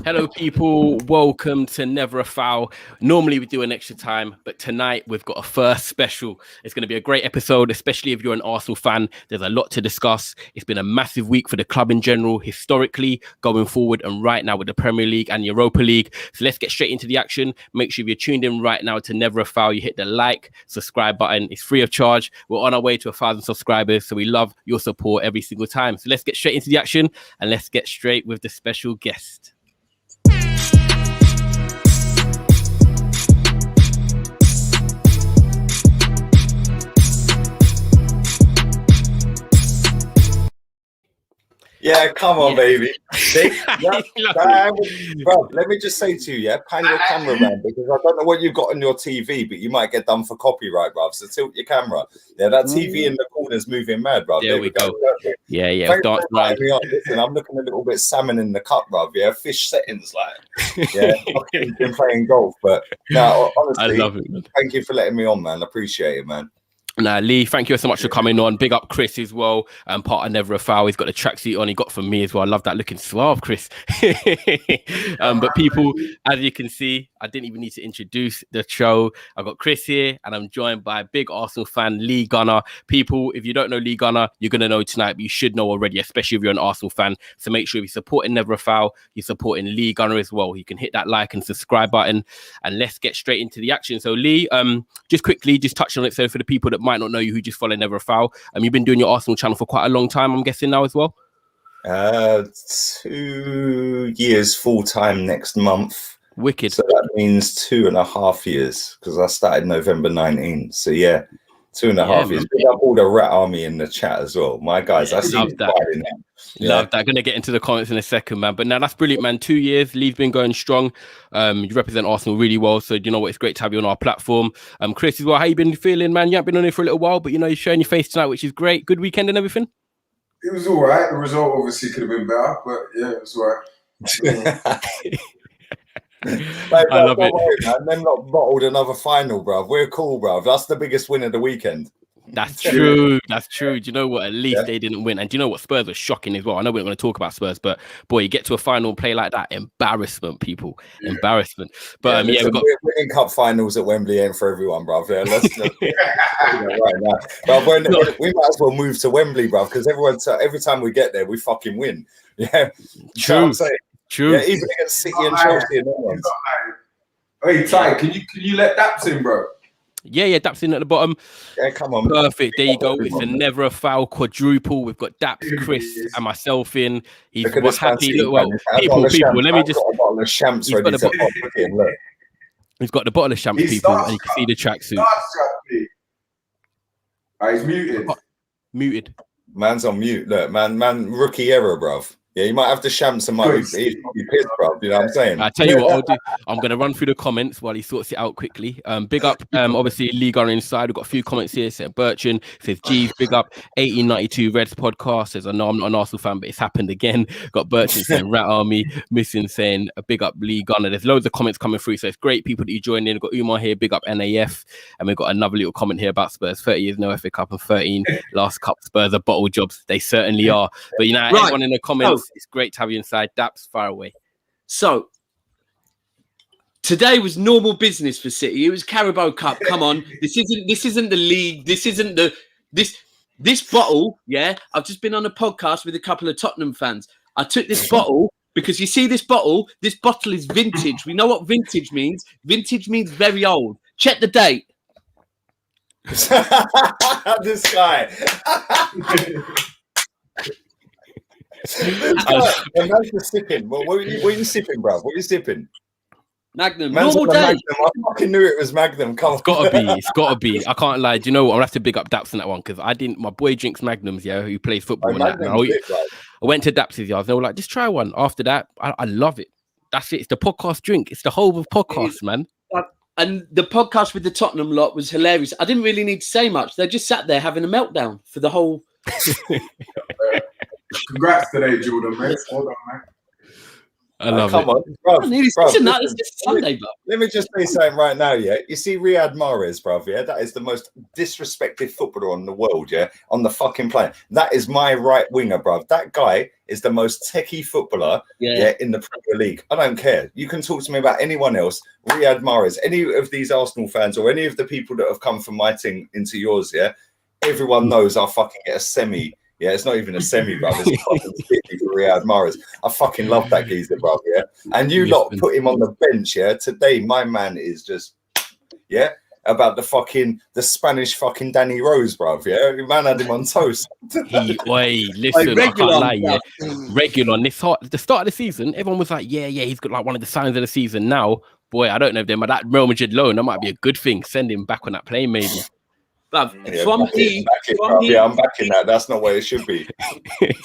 Hello, people. Welcome to Never a Foul. Normally we do an extra time, but tonight we've got a first special. It's going to be a great episode, especially if you're an Arsenal fan. There's a lot to discuss. It's been a massive week for the club in general, historically, going forward, and right now with the Premier League and Europa League. So let's get straight into the action. Make sure if you're tuned in right now to Never a Foul, you hit the like, subscribe button. It's free of charge. We're on our way to 1,000 subscribers, so we love your support every single time. So let's get straight into the action, and let's get straight with the special guest. Yeah, come on, baby. Bro, let me just say to you, pan your camera, man, because I don't know what you've got on your TV, but you might get done for copyright, bruv. So tilt your camera. Yeah, that TV in the corner's moving mad, bruv. There we go. Yeah. Listen, I'm looking a little bit salmon in the cup, bruv. Yeah, fish settings, like. Yeah, I've been playing golf, but no, honestly, I love it, man. Thank you for letting me on, man. I appreciate it, man. Nah, Lee, thank you so much for coming on. Big up Chris as well. Part of Never a Foul. He's got the tracksuit on. He got from me as well. I love that looking suave, Chris. But people, as you can see, I didn't even need to introduce the show. I got Chris here, and I'm joined by a big Arsenal fan, Lee Gunner. People, if you don't know Lee Gunner, you're going to know tonight, but you should know already, especially if you're an Arsenal fan. So make sure if you're supporting Never a Foul, you're supporting Lee Gunner as well. You can hit that like and subscribe button, and let's get straight into the action. So Lee, just quickly, just touch on it. So for the people that might not know you, who just follow Never a Foul, you've been doing your Arsenal channel for quite a long time, I'm guessing now as well. 2 years full time next month. Wicked. So that means 2.5 years because I started November 19. So yeah, 2.5 years. Big up all the Rat Army in the chat as well. My guys, I see that. Love that. Gonna get into the comments in a second, man. But now that's brilliant, man. 2 years, Lee's been going strong. You represent Arsenal really well. So you know what? It's great to have you on our platform. Chris as well. How you been feeling, man? You haven't been on it for a little while, but you know you're showing your face tonight, which is great. Good weekend and everything. It was all right. The result obviously could have been better, but yeah, it was all right. I love it. Worry, man. Them not bottled another final, bruv. We're cool, bruv. That's the biggest win of the weekend. That's true. That's true. Do you know what? At least they didn't win. And do you know what? Spurs were shocking as well. I know we're not going to talk about Spurs, but boy, you get to a final and play like that. Embarrassment, people. Yeah. Embarrassment. But we've got winning cup finals at Wembley ain't for everyone, bruv. Yeah, let's right now. Bruv, we might as well move to Wembley, bruv, because every time we get there, we fucking win. Yeah. True. True. Yeah, even against City and Chelsea and ones. Hey, Ty, can you let Daps in, bro? Yeah, Daps in at the bottom. Yeah, come on. Perfect. There you go. It's a Never a Foul quadruple. We've got Daps, Chris, and myself in. He's happy. Look, well, people. Let me just. He's got the bottle of champs, people, and you can see the tracksuit. He's muted. Muted. Man's on mute. Look, man, rookie error, bruv. Yeah, you might have to shams and he's probably pissed, bro. You know what I'm saying? I tell you what I'll do. I'm going to run through the comments while he sorts it out quickly. Big up, obviously, Lee Gunner inside. We've got a few comments here. Said Bertrand says, Jeeves, big up. 1892 Reds podcast says, I know I'm not an Arsenal fan, but it's happened again. Got Bertrand saying, Rat Army. Missing saying, a big up Lee Gunner. There's loads of comments coming through. So it's great people that you joined in. We've got Umar here, big up NAF. And we've got another little comment here about Spurs. 30 years, no FA Cup, and 13 last cup. Spurs are bottle jobs. They certainly are. But, you know, everyone in the comments, it's great to have you inside. Daps, far away. So today was normal business for City. It was Carabao Cup. Come on, this isn't the league. This isn't this bottle. Yeah, I've just been on a podcast with a couple of Tottenham fans. I took this bottle because you see this bottle. This bottle is vintage. We know what vintage means. Vintage means very old. Check the date. This guy. Man's just sipping. What are you sipping, bro? What are you sipping? Magnum. Man's normal day. Magnum. I fucking knew it was Magnum. Come on. It's gotta be. I can't lie. Do you know what? I'll have to big up Daps on that one because I didn't. My boy drinks Magnums, yeah, who plays football. And that. I went to Daps' yard. They were like, just try one. After that, I love it. That's it. It's the podcast drink. It's the whole of podcast, man. And the podcast with the Tottenham lot was hilarious. I didn't really need to say much. They just sat there having a meltdown for the whole. Congrats today, Jordan, mate. Hold on, man. I love come it. on, bruv, It's just Sunday, bro. let me just say something right now, yeah. You see Riyad Mahrez, bruv, yeah? That is the most disrespected footballer on the world, yeah? On the fucking planet. That is my right winger, bruv. That guy is the most techie footballer in the Premier League. I don't care. You can talk to me about anyone else. Riyad Mahrez, any of these Arsenal fans or any of the people that have come from my team into yours, yeah? Everyone knows I'll fucking get a semi. Yeah, it's not even a semi, bruv. It's fucking 50 for Riyad Mahrez. I fucking love that geezer, bruv, yeah? And you lot put him on the bench, yeah? Today, my man is just, about the Spanish fucking Danny Rose, bruv, yeah? Man had him on toast. Listen, I can't lie, yeah. Regulon, the start of the season, everyone was like, yeah, he's got like one of the signs of the season. Now, boy, I don't know if they're that Real Madrid loan, that might be a good thing. Send him back on that plane, maybe. But I'm backing that. That's not where it should be.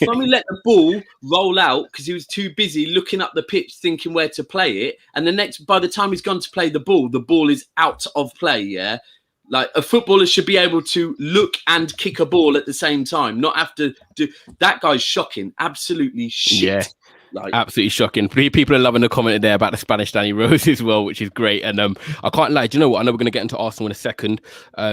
From he let the ball roll out because he was too busy looking up the pitch, thinking where to play it, and by the time he's gone to play the ball is out of play. Yeah, like a footballer should be able to look and kick a ball at the same time, not have to do. That guy's shocking, absolutely shit. Yeah. Absolutely shocking. People are loving the comment there about the Spanish Danny Rose as well, which is great. And I can't lie. Do you know what? I know we're going to get into Arsenal in a second.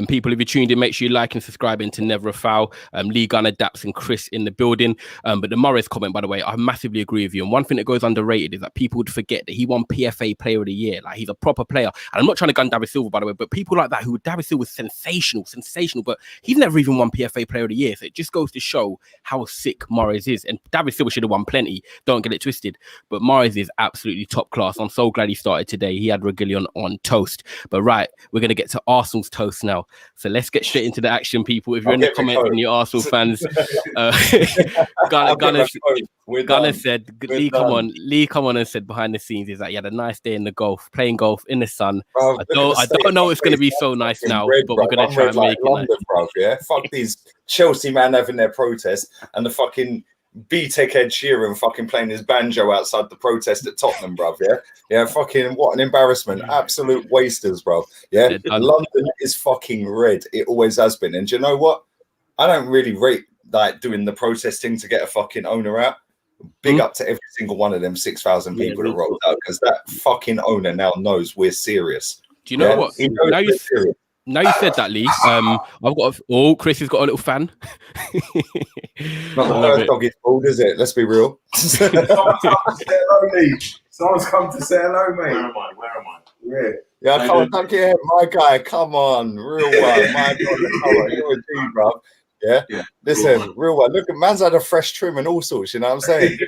People, if you're tuned in, make sure you like and subscribe into Never a Foul. Lee Gunner, Daps and Chris in the building. But the Morris comment, by the way, I massively agree with you. And one thing that goes underrated is that people would forget that he won PFA Player of the Year. Like, he's a proper player. And I'm not trying to gun David Silva, by the way, but people like that David Silva was sensational, but he's never even won PFA Player of the Year. So it just goes to show how sick Morris is. And David Silva should have won plenty. Don't get it twisted, but Mahrez is absolutely top class. I'm so glad he started today. He had Reguilón on toast. But right, we're going to get to Arsenal's toast now. So let's get straight into the action, people. If you're in the comments and you're Arsenal fans, Gunner said, Lee come on and said behind the scenes is that he had a nice day in the golf, playing golf in the sun. Bro, I don't know it's going to be so nice now, but we're going to try and make it London, nice. Bro, yeah? Fuck these Chelsea man having their protest and the fucking B-Tech Ed Sheeran fucking playing his banjo outside the protest at Tottenham, bruv, yeah, fucking what an embarrassment, absolute wasters, bruv, yeah. London is fucking red, it always has been, and do you know what? I don't really rate like doing the protesting to get a fucking owner out. Big up to every single one of them 6,000 people that rolled out, because that fucking owner now knows we're serious. Do you know what? Now you said that, Lee. Chris has got a little fan. Not the first dog is bald, is it? Let's be real. Someone's come to say hello, mate. Where am I? Yeah, come on, thank you, my guy. Come on, real one. My God, come on, you're a G, bro. Yeah. Listen, real one. Look, man's had a fresh trim and all sorts. You know what I'm saying?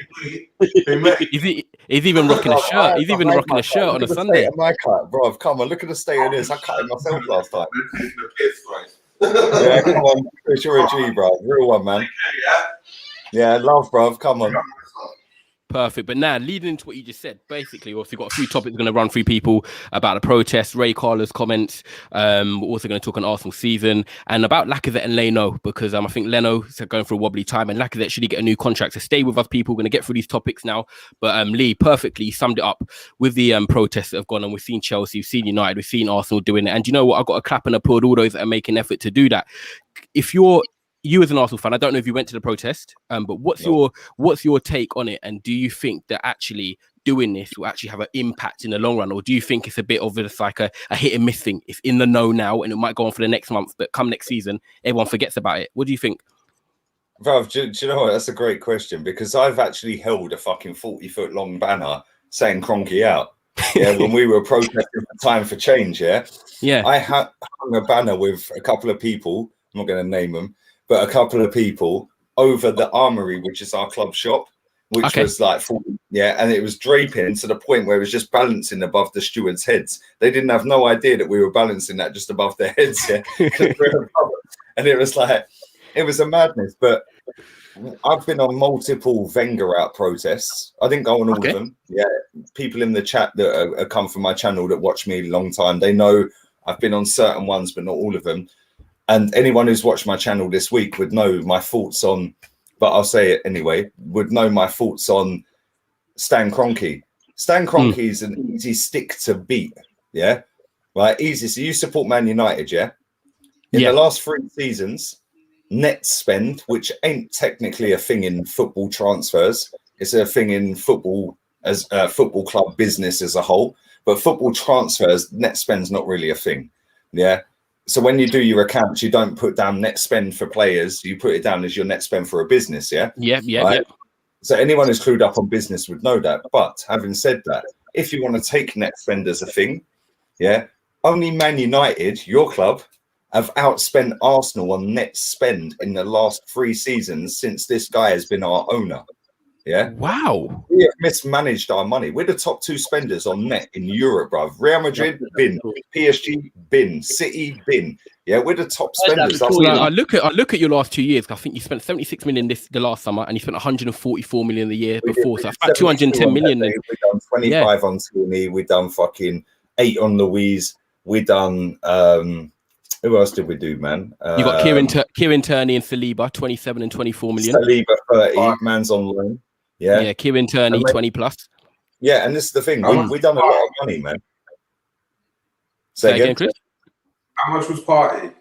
He's even rocking a shirt. He's even rocking a shirt on a Sunday. My cut, bro. Come on, look at the state of this. I cut it myself last time. Yeah, come on, Chris, you're a G, bro. Real one, man. Yeah, love, bro. Come on. Perfect. But now, leading into what you just said, basically, we've got a few topics we're going to run through people about the protests, Ray Carla's comments. We're also going to talk on Arsenal season and about Lacazette and Leno, because I think Leno's going through a wobbly time and Lacazette should he get a new contract. So stay with us, people. We're going to get through these topics now. But Lee perfectly summed it up with the protests that have gone on. We've seen Chelsea, we've seen United, we've seen Arsenal doing it. And you know what? I've got to clap and applaud all those that are making effort to do that. If you as an Arsenal fan, I don't know if you went to the protest, but what's your take on it? And do you think that actually doing this will actually have an impact in the long run? Or do you think it's a bit of just like a hit and miss thing? It's in the know now and it might go on for the next month, but come next season, everyone forgets about it. What do you think? Bruv, do you know what? That's a great question, because I've actually held a fucking 40-foot long banner saying Kroenke out. Yeah, when we were protesting for Time for Change, yeah? I hung a banner with a couple of people, I'm not going to name them, but a couple of people over the Armory, which is our club shop, which was like 40, and it was draping to the point where it was just balancing above the stewards' heads. They didn't have no idea that we were balancing that just above their heads, and it was like, it was a madness. But I've been on multiple Wenger out protests. I didn't go on all of them. Yeah, people in the chat that have come from my channel that watch me a long time, they know I've been on certain ones, but not all of them. And anyone who's watched my channel this week would know my thoughts on, but I'll say it anyway, would know my thoughts on Stan Kroenke. Stan Kroenke is an easy stick to beat, right? Easy. So you support Man United, In the last 3 seasons, net spend, which ain't technically a thing in football transfers, it's a thing in football as a football club business as a whole, but football transfers, net spend's not really a thing. Yeah. So when you do your accounts, you don't put down net spend for players. You put it down as your net spend for a business. Yeah. Yeah. Right? So anyone who's clued up on business would know that. But having said that, if you want to take net spend as a thing, yeah, only Man United, your club, have outspent Arsenal on net spend in the last 3 seasons since this guy has been our owner. Yeah. Wow. We have mismanaged our money. We're the top 2 spenders on net in Europe, bruv. Real Madrid, bin. PSG, bin. City, bin. Yeah, we're the top spenders. I look at your last 2 years. I think you spent 76 million the last summer, and you spent 144 million the year before. So that's about 210 million. We've done 25 on Tierney. We've done fucking 8 on Louise. We've done who else did we do, man? You got Kieran Tierney and Saliba, 27 and 24 million. Saliba 30, man's on loan. Yeah, Kieran Tierney, 20 plus. Yeah, and this is the thing. We've done a lot of money, man. Say again, Chris? How much was Partey?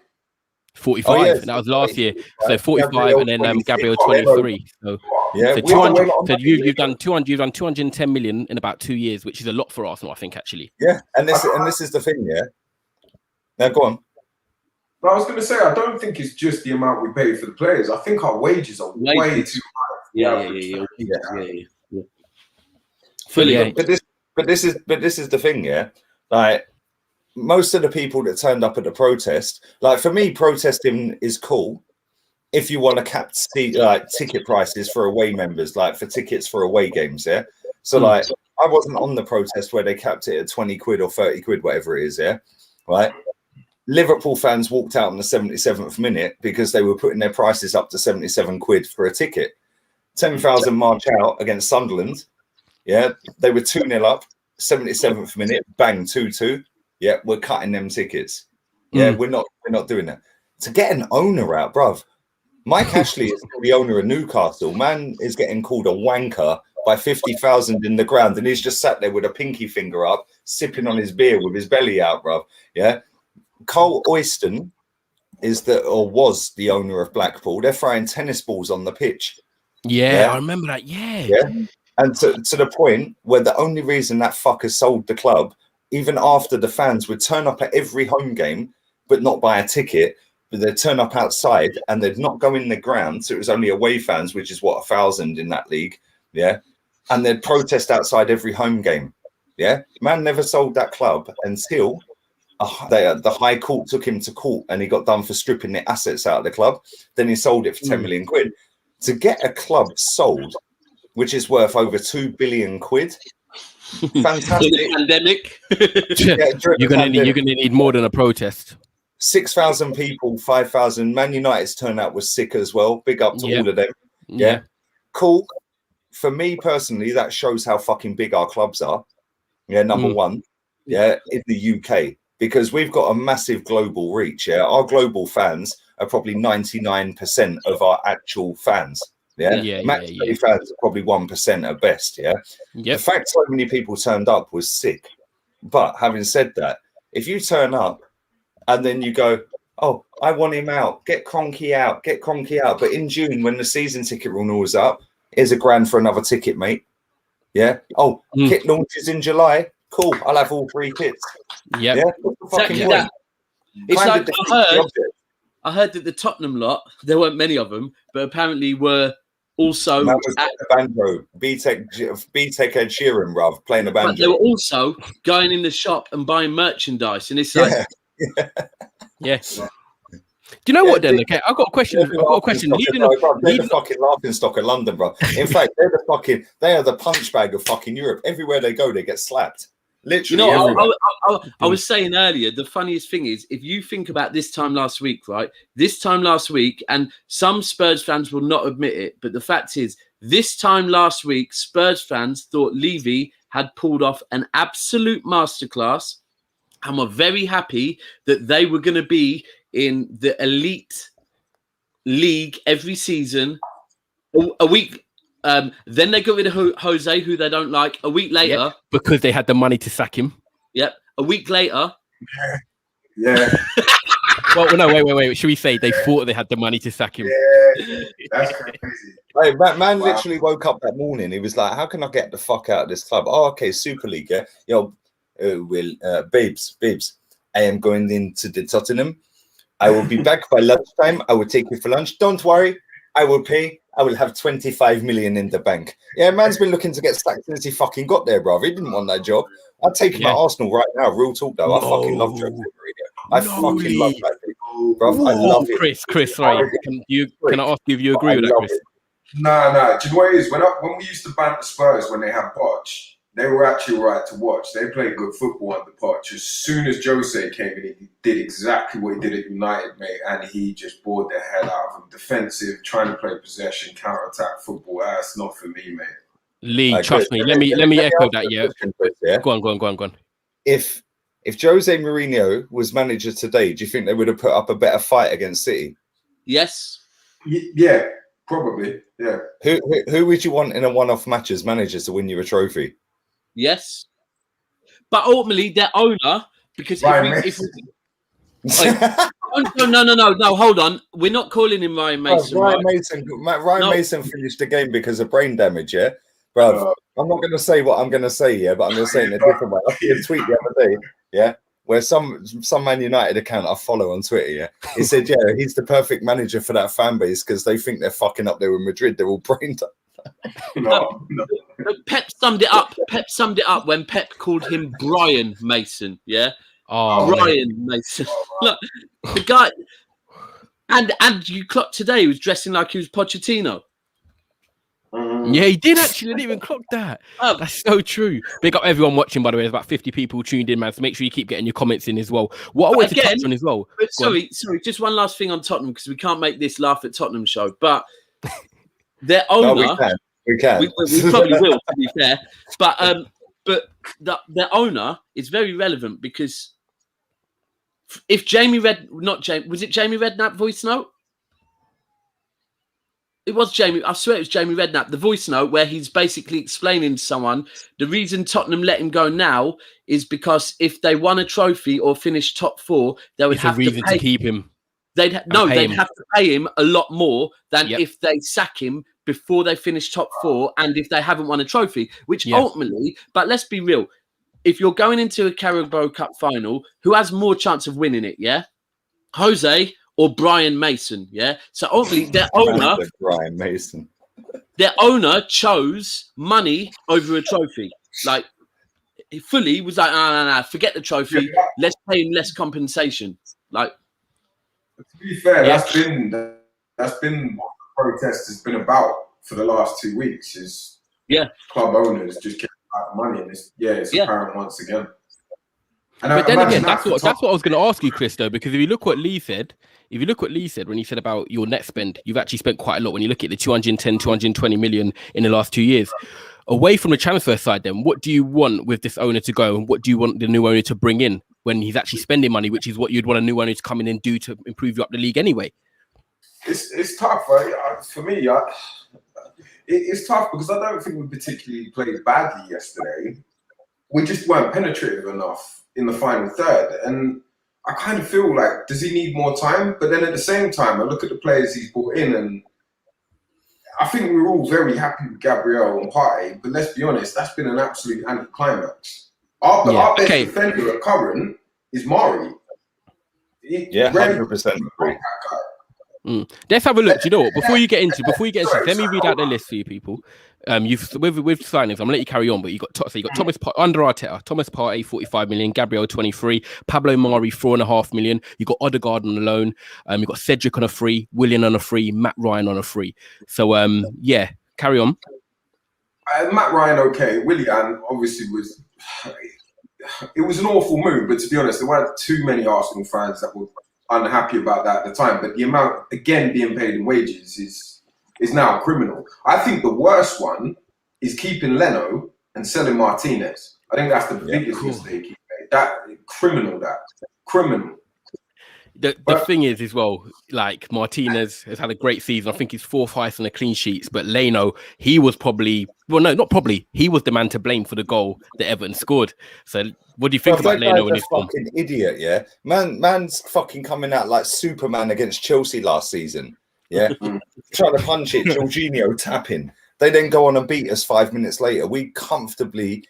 45. Oh, yeah, that was last year. So 45, and then Gabriel 23. So yeah, so 200. So you've done 200. You've done 210 million in about 2 years, which is a lot for Arsenal, I think, actually. Yeah, and this is the thing. Yeah. Now go on. But I was going to say, I don't think it's just the amount we pay for the players. I think our wages are way too high. Yeah. Fully. Yeah. But this is the thing, yeah. Like most of the people that turned up at the protest, like for me, protesting is cool if you want to cap ticket prices for away members, like for tickets for away games, yeah. So like I wasn't on the protest where they capped it at 20 quid or 30 quid, whatever it is, yeah. Right. Liverpool fans walked out in the 77th minute because they were putting their prices up to 77 quid for a ticket. 10,000 march out against Sunderland. Yeah, they were 2-0 up, 77th minute, bang, 2-2. Yeah, we're cutting them tickets. Yeah, we're not doing that. To get an owner out, bruv. Mike Ashley is the owner of Newcastle. Man is getting called a wanker by 50,000 in the ground, and he's just sat there with a pinky finger up, sipping on his beer with his belly out, bruv. Yeah. Cole Oyston was the owner of Blackpool. They're throwing tennis balls on the pitch. Yeah, I remember that. Yeah. And to the point where the only reason that fucker sold the club, even after the fans would turn up at every home game, but not buy a ticket, but they'd turn up outside and they'd not go in the ground. So it was only away fans, which is 1,000 in that league. Yeah. And they'd protest outside every home game. Yeah. Man never sold that club until the High Court took him to court and he got done for stripping the assets out of the club. Then he sold it for 10 million quid. To get a club sold, which is worth over 2 billion quid, fantastic. Pandemic. You're gonna need more than a protest. 6,000 people, 5,000. Man United's turnout was sick as well. Big up to all of them. Yeah, cool. For me personally, that shows how fucking big our clubs are. Yeah, number one. Yeah, in the UK. Because we've got a massive global reach. Yeah, our global fans are probably 99% of our actual fans. Match day fans are probably 1% at best. Yeah, the fact so many people turned up was sick. But having said that, if you turn up and then you go, "Oh, I want him out. Get Kroenke out. Get Kroenke out." But in June, when the season ticket renewal is up, here's £1,000 for another ticket, mate. Yeah. Oh, kit launches in July. Cool. I'll have all 3 kits. Yeah. Exactly that. It's like I heard that the Tottenham lot, there weren't many of them, but apparently were also at banjo. B-Tech Ed Sheeran, bruv, playing a banjo. But they were also going in the shop and buying merchandise, and it's like, Do you know what, then? Okay, I've got a question. They're the fucking laughing stock of London, bro. In fact, they are the punch bag of fucking Europe. Everywhere they go, they get slapped. Literally, you know, I was saying earlier, the funniest thing is, if you think about this time last week, right? This time last week, and some Spurs fans will not admit it, but the fact is, this time last week, Spurs fans thought Levy had pulled off an absolute masterclass and were very happy that they were going to be in the elite league every season. A week. Then they got rid of Jose, who they don't like. A week later, because they had the money to sack him. Yep. A week later, Well, no, wait. Should we say they thought they had the money to sack him? Yeah, that's crazy. Hey, man literally woke up that morning. He was like, "How can I get the fuck out of this club?" Oh, okay, Super League. Yeah, babes, I am going into the Tottenham. I will be back by lunchtime. I will take you for lunch. Don't worry, I will pay. I will have 25 million in the bank. Yeah, man's been looking to get sacked since he fucking got there, bro. He didn't want that job. I'd take him at Arsenal right now. Real talk, though. I fucking love Jose Mourinho. I fucking love that dude, bro. I love it. Chris, sorry. Can I ask you if you agree with that, Chris? Nah. Do you know what it is? When we used to ban the Spurs when they had Poch, they were actually all right to watch. They played good football under Poch. As soon as Jose came in, he did exactly what he did at United, mate, and he just bored the hell out of him. Defensive, trying to play possession, counter-attack football. That's not for me, mate. Lee, trust me. Let me echo that. Yeah. Go on. If Jose Mourinho was manager today, do you think they would have put up a better fight against City? Yes. Yeah, probably. Yeah. Who would you want in a one-off match as manager to win you a trophy? Yes. But ultimately, their owner, because no, hold on. We're not calling him Ryan Mason. Ryan Mason finished the game because of brain damage, yeah? Bro, I'm not going to say what I'm going to say, yeah, but I'm going to say it in a different way. I see a tweet the other day, yeah, where some Man United account I follow on Twitter, yeah, he said, yeah, he's the perfect manager for that fan base because they think they're fucking up there with Madrid. They're all brained up. No. Pep summed it up when Pep called him Brian Mason. Yeah, Brian Mason. Look, the guy, and you clocked today. He was dressing like he was Pochettino. Yeah, he did actually. I didn't even clock that. That's so true. Big up everyone watching, by the way. There's about 50 people tuned in, man. So make sure you keep getting your comments in as well. What I wanted to touch on as well. Sorry. Just one last thing on Tottenham because we can't make this laugh at Tottenham show, but. Their owner, we can. We probably will, to be fair. But their owner is very relevant because if Jamie Redknapp voice note? It was Jamie. I swear it was Jamie Redknapp. The voice note where he's basically explaining to someone the reason Tottenham let him go now is because if they won a trophy or finished top 4, they would have to keep him. They'd have to pay him a lot more than if they sack him before they finish top 4 and if they haven't won a trophy, which ultimately, but let's be real, if you're going into a Carabao Cup final, who has more chance of winning it, yeah? Jose or Brian Mason, yeah? So ultimately, their owner... Brian Mason. Their owner chose money over a trophy. Like, he fully was like, no, forget the trophy. Let's pay him less compensation. Like... To be fair, that's been what the protest has been about for the last 2 weeks. Is club owners just getting out money, and it's apparent once again. And but then again, that's what I was going to ask you, Chris, though, because if you look what Lee said when he said about your net spend, you've actually spent quite a lot when you look at the 210, 220 million in the last 2 years. Away from the transfer side, then, what do you want with this owner to go, and what do you want the new owner to bring in when he's actually spending money, which is what you'd want a new owner to come in and do to improve you up the league anyway? It's tough, right? For me, it's tough because I don't think we particularly played badly yesterday. We just weren't penetrative enough in the final third, and I kind of feel like, does he need more time? But then at the same time, I look at the players he's brought in, and I think we were all very happy with Gabriel and Partey, but let's be honest, that's been an absolute anticlimax. Our best defender at current is Mari. 100%. Let's have a look. Do you know what? Before you get into, let me read out the list for you people. With signings, I'm gonna let you carry on, but you got Thomas under Arteta, Thomas Partey 45 million, Gabriel 23, Pablo Mari 4.5 million. You got Odegaard on the loan. You got Cedric on a free, Willian on a free, Matt Ryan on a free. So carry on. Matt Ryan, okay. Willian obviously was. It was an awful move, but to be honest, there weren't too many Arsenal fans that were unhappy about that at the time. But the amount, again, being paid in wages is now criminal. I think the worst one is keeping Leno and selling Martinez. I think that's the biggest mistake he made. Criminal. The thing is as well, like Martinez has had a great season. I think he's 4 fights and a clean sheets. But Leno, he was probably not probably. He was the man to blame for the goal that Everton scored. So what do you think about Leno in his form? Fucking idiot, yeah. Man's fucking coming out like Superman against Chelsea last season. Yeah, trying to punch it. Jorginho tapping. They then go on and beat us 5 minutes later. We comfortably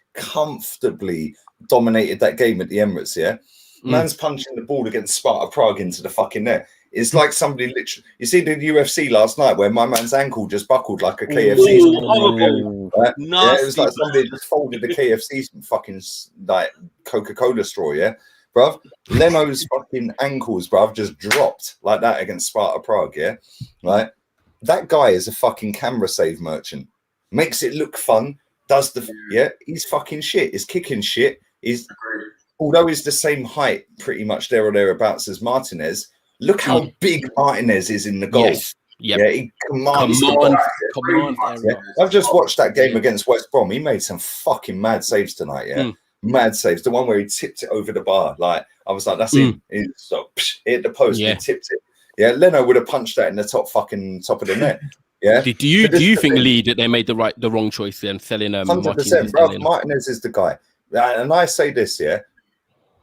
dominated that game at the Emirates. Yeah. Man's punching the ball against Sparta Prague into the fucking net. It's like somebody literally. You see the UFC last night where my man's ankle just buckled like a KFC. Right? Yeah, it was like somebody just folded the KFC fucking like Coca-Cola straw. Yeah, bruv. Leno's fucking ankles, bruv, just dropped like that against Sparta Prague. Yeah, right. That guy is a fucking camera save merchant. Makes it look fun. Does the he's fucking shit. He's kicking shit. Although he's the same height, pretty much there or thereabouts as Martinez, look how big Martinez is in the goal. Yes. Yep. Yeah, he commands. I've just watched that game against West Brom. He made some fucking mad saves tonight. Yeah, mad saves. The one where he tipped it over the bar. Like I was like, that's it. He hit the post and tipped it. Yeah, Leno would have punched that in the top of the net. Yeah. Do you think, Lee, that they made the wrong choice then selling 100%, bro? Martinez is the guy, and I say this, yeah.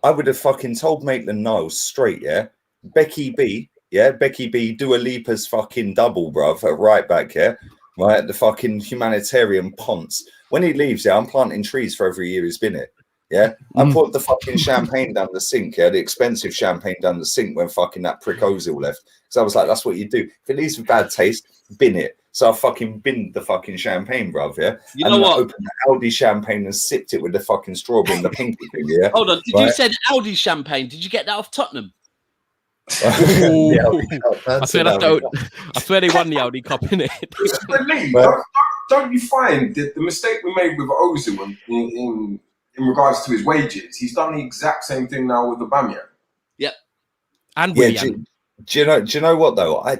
I would have fucking told Maitland-Niles straight, yeah. Becky B, Dua Lipa's fucking double, bruv, at right back, yeah. Right, the fucking humanitarian Ponce. When he leaves, yeah, I'm planting trees for every year he's been here. Yeah, I put the fucking champagne down the sink, yeah, the expensive champagne down the sink when fucking that prick Ozil left. Because I was like, that's what you do. If it leaves with bad taste, bin it. So I fucking binned the fucking champagne, bruv, yeah? You know what? I opened the Aldi champagne and sipped it with the fucking strawberry and the pinky thing, yeah? Hold on, you said Aldi champagne. Did you get that off Tottenham? I swear they won the Aldi Cup, innit? Lee, don't you find that the mistake we made with Ozil in regards to his wages, he's done the exact same thing now with Aubameyang? Yep. And Willian. Do you know what though? I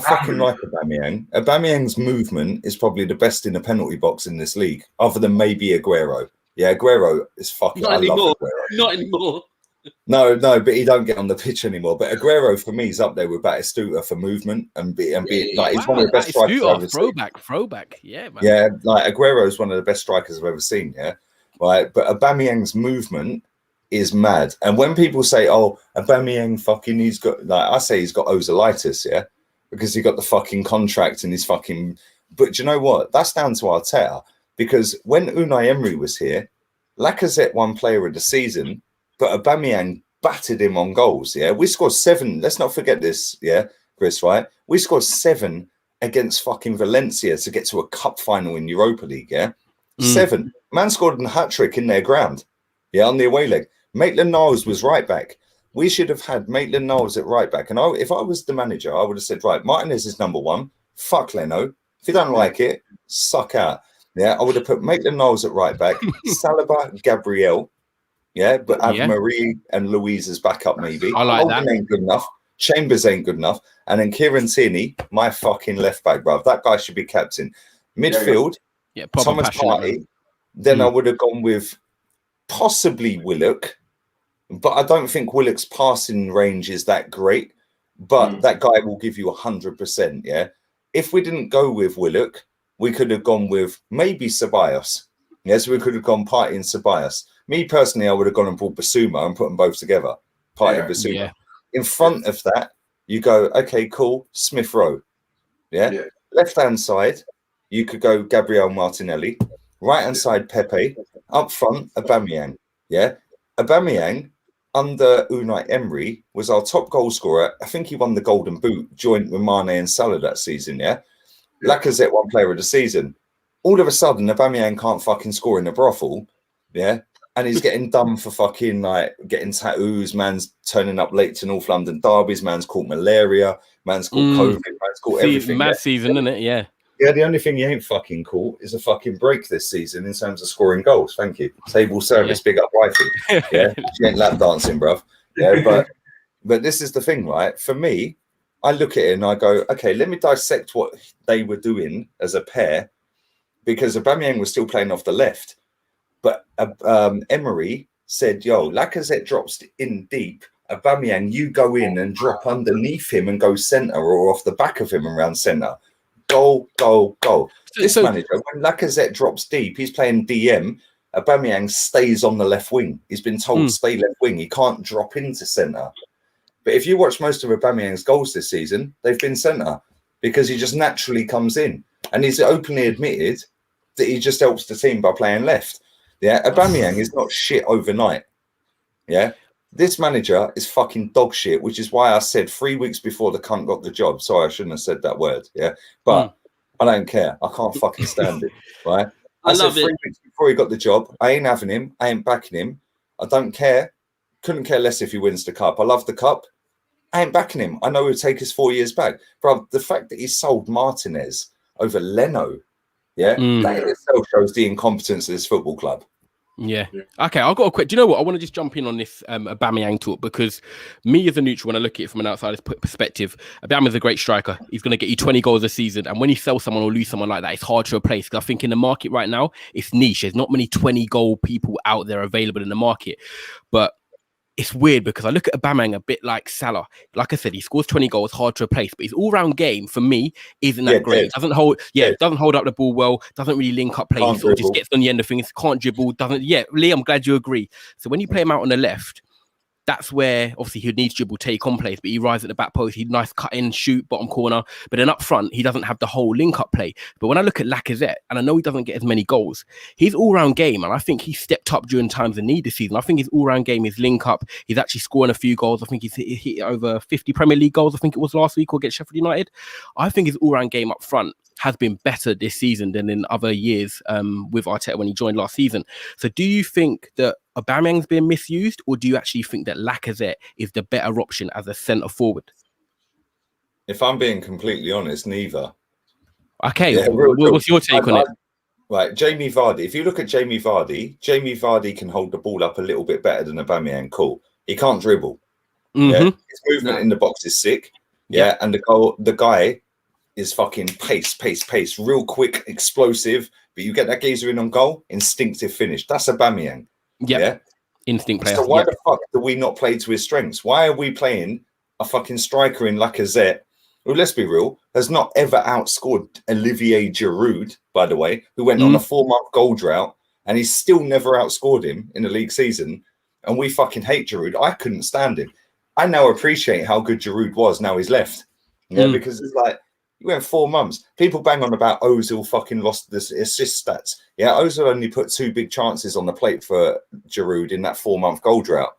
fucking like Aubameyang. Aubameyang's movement is probably the best in the penalty box in this league, other than maybe Aguero. Yeah, Aguero is fucking. I love Aguero. Not anymore. No, but he don't get on the pitch anymore. But Aguero for me is up there with Batistuta for movement and be like he's one of the best strikers I've ever seen. Throwback, yeah, man. Yeah, like Aguero is one of the best strikers I've ever seen. Yeah, right. But Aubameyang's movement is mad. And when people say, "Oh, Aubameyang fucking," he's got I say he's got ozolitis, yeah, because he got the fucking contract and he's fucking. But do you know what? That's down to Arteta, because when Unai Emery was here, Lacazette won Player of the Season. But Aubameyang battered him on goals. Yeah, we scored 7. Let's not forget this. Yeah, Chris. Right, we scored 7 against fucking Valencia to get to a cup final in Europa League. Yeah, 7. Man scored a hat trick in their ground. Yeah, on the away leg. Maitland-Niles was right back. We should have had Maitland-Niles at right back. And if I was the manager, I would have said, right, Martinez is number 1. Fuck Leno. If you don't like it, suck out. Yeah, I would have put Maitland-Niles at right back. Saliba, Gabriel. Yeah, but have Marie and Louise as backup, maybe. I like that. Ain't good enough. Chambers ain't good enough. And then Kieran Tierney, my fucking left back, bruv. That guy should be captain. Midfield, Thomas Partey. Then I would have gone with possibly Willock. But I don't think Willock's passing range is that great. But that guy will give you 100%, yeah? If we didn't go with Willock, we could have gone with maybe Ceballos. Yes, we could have gone Partey and Ceballos. Me personally, I would have gone and brought Basuma and put them both together. Partey and Basuma. Yeah. In front of that, you go, okay, cool, Smith Rowe. Yeah. Left-hand side, you could go Gabriel Martinelli. Right-hand side, Pepe. Up front, Aubameyang. Yeah. Aubameyang, under Unai Emery, was our top goal scorer. I think he won the Golden Boot, joint with Mane and Salah that season, yeah? Lacazette won Player of the Season. All of a sudden, Aubameyang can't fucking score in a brothel, yeah? And he's getting done for fucking, like, getting tattoos. Man's turning up late to North London derbies. Man's caught malaria. Man's caught COVID. Man's caught everything. Mad season, isn't it? Yeah. Yeah, the only thing he ain't fucking caught is a fucking break this season in terms of scoring goals. Thank you. Table service, big up wifey. Yeah, she ain't lap dancing, bruv. Yeah, but this is the thing, right? For me, I look at it and I go, okay, let me dissect what they were doing as a pair, because Aubameyang was still playing off the left. But Emery said, yo, Lacazette drops in deep. Aubameyang, you go in and drop underneath him and go centre or off the back of him and round centre. Goal, goal, goal. This manager, when Lacazette drops deep, he's playing DM. Aubameyang stays on the left wing. He's been told stay left wing. He can't drop into centre. But if you watch most of Aubameyang's goals this season, they've been centre because he just naturally comes in. And he's openly admitted that he just helps the team by playing left. Yeah, Aubameyang is not shit overnight. Yeah, this manager is fucking dog shit, which is why I said 3 weeks before the cunt got the job. Sorry, I shouldn't have said that word. Yeah, but I don't care. I can't fucking stand it. Right? I said 3 weeks before he got the job, I ain't having him. I ain't backing him. I don't care. Couldn't care less if he wins the cup. I love the cup. I ain't backing him. I know he'll take us 4 years back. Bro, the fact that he sold Martinez over Leno, that in itself shows the incompetence of this football club. Yeah. Okay, I've got a quick. Do you know what? I want to just jump in on this Aubameyang talk, because me as a neutral, when I look at it from an outsider's perspective, Aubameyang's a great striker. He's going to get you 20 goals a season. And when you sell someone or lose someone like that, it's hard to replace. Because I think in the market right now, it's niche. There's not many 20-goal people out there available in the market. But it's weird because I look at Aubameyang a bit like Salah. Like I said, he scores 20 goals, hard to replace. But his all-round game, for me, isn't that great. Doesn't hold up the ball well, doesn't really link up play. He sort of just gets on the end of things, can't dribble, Lee, I'm glad you agree. So when you play him out on the left, that's where obviously he needs dribble, take on plays, but he rises at the back post. He's nice cut in, shoot, bottom corner. But then up front, he doesn't have the whole link up play. But when I look at Lacazette, and I know he doesn't get as many goals, his all round game, and I think he stepped up during times of need this season. I think his all round game is link up. He's actually scoring a few goals. I think he's hit over 50 Premier League goals. I think it was last week or against Sheffield United. I think his all round game up front has been better this season than in other years with Arteta when he joined last season. So do you think that Aubameyang's being misused, or do you actually think that Lacazette is the better option as a centre forward? If I'm being completely honest, neither. Okay, what's your take on it? Right, Jamie Vardy. If you look at Jamie Vardy can hold the ball up a little bit better than Aubameyang. Cool. He can't dribble. Yeah, his movement in the box is sick. Yeah, and the guy is fucking pace, real quick, explosive. But you get that geezer in on goal, instinctive finish. That's Aubameyang. Yeah, instinct player. So why the fuck do we not play to his strengths? Why are we playing a fucking striker in Lacazette, who, let's be real, has not ever outscored Olivier Giroud, by the way, who went on a 4-month goal drought, and he's still never outscored him in the league season. And we fucking hate Giroud. I couldn't stand him. I now appreciate how good Giroud was. Now he's left. Yeah, because it's like, he went 4 months. People bang on about Ozil fucking lost the assist stats. Yeah, Ozil only put 2 big chances on the plate for Giroud in that 4-month goal drought.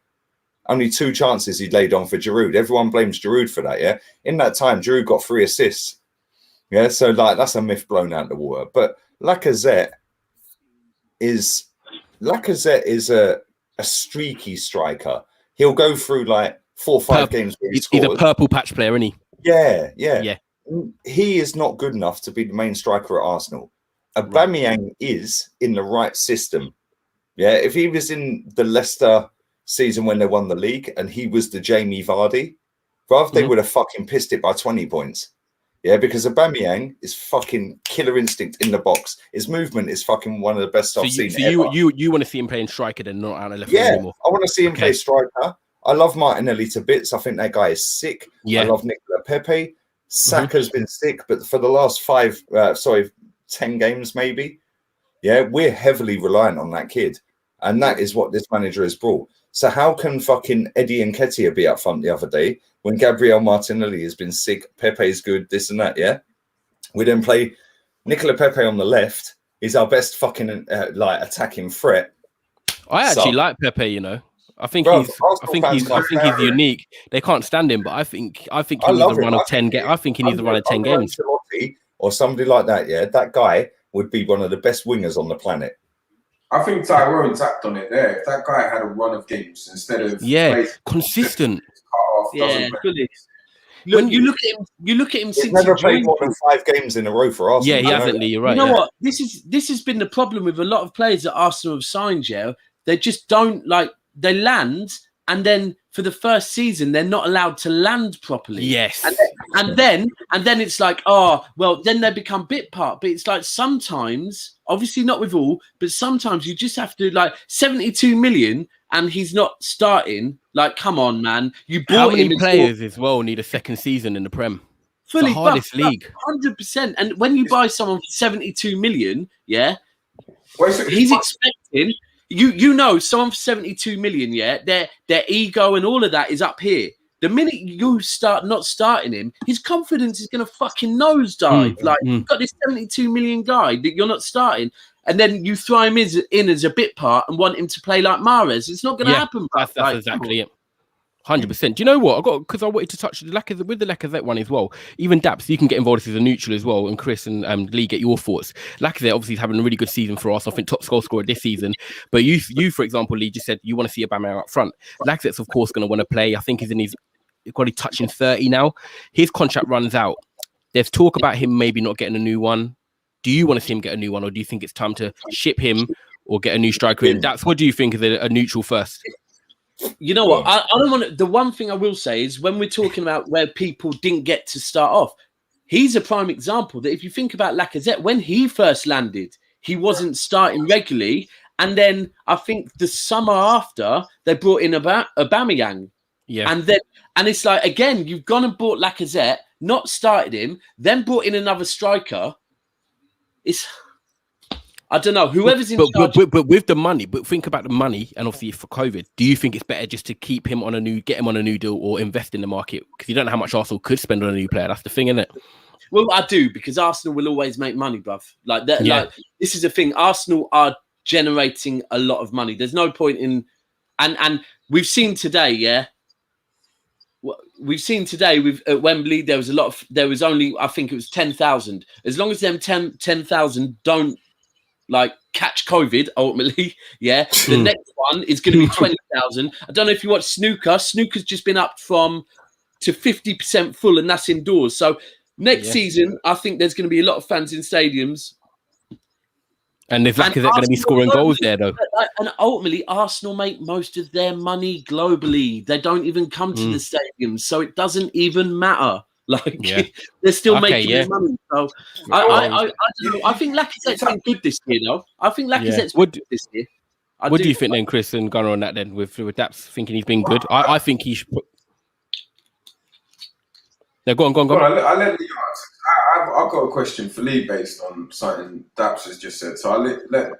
Only 2 chances he laid on for Giroud. Everyone blames Giroud for that, yeah? In that time, Giroud got 3 assists. Yeah, so like that's a myth blown out of the water. But Lacazette is a streaky striker. He'll go through like 4 or 5 games where he's a purple patch player, isn't he? Yeah. He is not good enough to be the main striker at Arsenal. Aubameyang is in the right system. Yeah, if he was in the Leicester season when they won the league and he was the Jamie Vardy, they would have fucking pissed it by 20 points. Yeah, because Aubameyang is fucking killer instinct in the box. His movement is fucking one of the best I've seen ever. You want to see him playing striker then, not out of left anymore? I want to see him play striker. I love Martinelli to bits. I think that guy is sick. Yeah. I love Nicola Pepe. Saka's been sick, but for the last 10 games maybe, we're heavily reliant on that kid. And that is what this manager has brought. So how can fucking Eddie Nketiah be up front the other day when Gabriel Martinelli has been sick, Pepe's good, this and that, yeah? We then play Nicola Pepe on the left. He's our best fucking attacking threat. I actually like Pepe, you know. I think he's unique. They can't stand him, but I think he needs a run of 10 games. I think he needs a run of 10 games. Or somebody like that, yeah. That guy would be one of the best wingers on the planet. I think Tyrone tapped on it there. If that guy had a run of games instead of consistent. Fully. When you look at him he's since never played more than 5 games in a row for Arsenal. Yeah, he hasn't. You're right. You know what? This has been the problem with a lot of players that Arsenal have signed. Yeah, they just don't like. They land, and then for the first season, they're not allowed to land properly. Yes. And then it's like, oh, well, then they become bit part. But it's like sometimes, obviously not with all, but sometimes you just have to, like, 72 million and he's not starting. Like, come on, man. You bought How many him players as well need a second season in the Prem? fully the hardest league. 100%. And when you buy someone for 72 million, yeah, he's expecting... You know, someone for 72 million, yeah, their ego and all of that is up here. The minute you start not starting him, his confidence is going to fucking nosedive. You've got this 72 million guy that you're not starting, and then you throw him in as a bit part and want him to play like Mahrez. It's not going to happen. That's exactly it. 100%. Do you know what? Because I wanted to touch with the Lacazette one as well. Even Daps, you can get involved as a neutral as well. And Chris and Lee, get your thoughts. Lacazette obviously is having a really good season for us. I think top goal scorer this season. But you, for example, Lee, just said you want to see Aubameyang up front. Lacazette's of course going to want to play. I think he's probably touching 30 now. His contract runs out. There's talk about him maybe not getting a new one. Do you want to see him get a new one, or do you think it's time to ship him or get a new striker in? Daps, what do you think of a neutral first? You know what? I don't want to. The one thing I will say is when we're talking about where people didn't get to start off, he's a prime example that if you think about Lacazette, when he first landed, he wasn't starting regularly. And then I think the summer after, they brought in Aubameyang. Yeah. And it's like, again, you've gone and bought Lacazette, not started him, then brought in another striker. I don't know. Whoever's in charge, but with the money, but think about the money, and obviously for COVID, do you think it's better just to keep him get him on a new deal, or invest in the market? Because you don't know how much Arsenal could spend on a new player. That's the thing, isn't it? Well, I do, because Arsenal will always make money, bruv. Like that. Yeah. Like this is the thing. Arsenal are generating a lot of money. There's no point in, and we've seen today, yeah. We've seen today at Wembley, there was only, I think it was 10,000. As long as them 10,000 don't like catch COVID, ultimately, yeah. The next one is going to be 20,000. I don't know if you watch snooker. Snooker's just been up to 50% full, and that's indoors. So next season, I think there's going to be a lot of fans in stadiums. And if Lacazette going to be scoring goals there, though? And ultimately, Arsenal make most of their money globally. They don't even come to the stadiums, so it doesn't even matter. Like they're still making their money. So I don't know. I think Lacazette's been good this year, though. I think Lacazette's been good this year. What do you think then, Chris and Gunnar, on that then? With Daps thinking he's been good, I think he should put. No, go on. I'll let Lee answer. I've got a question for Lee based on something Daps has just said. So I'll let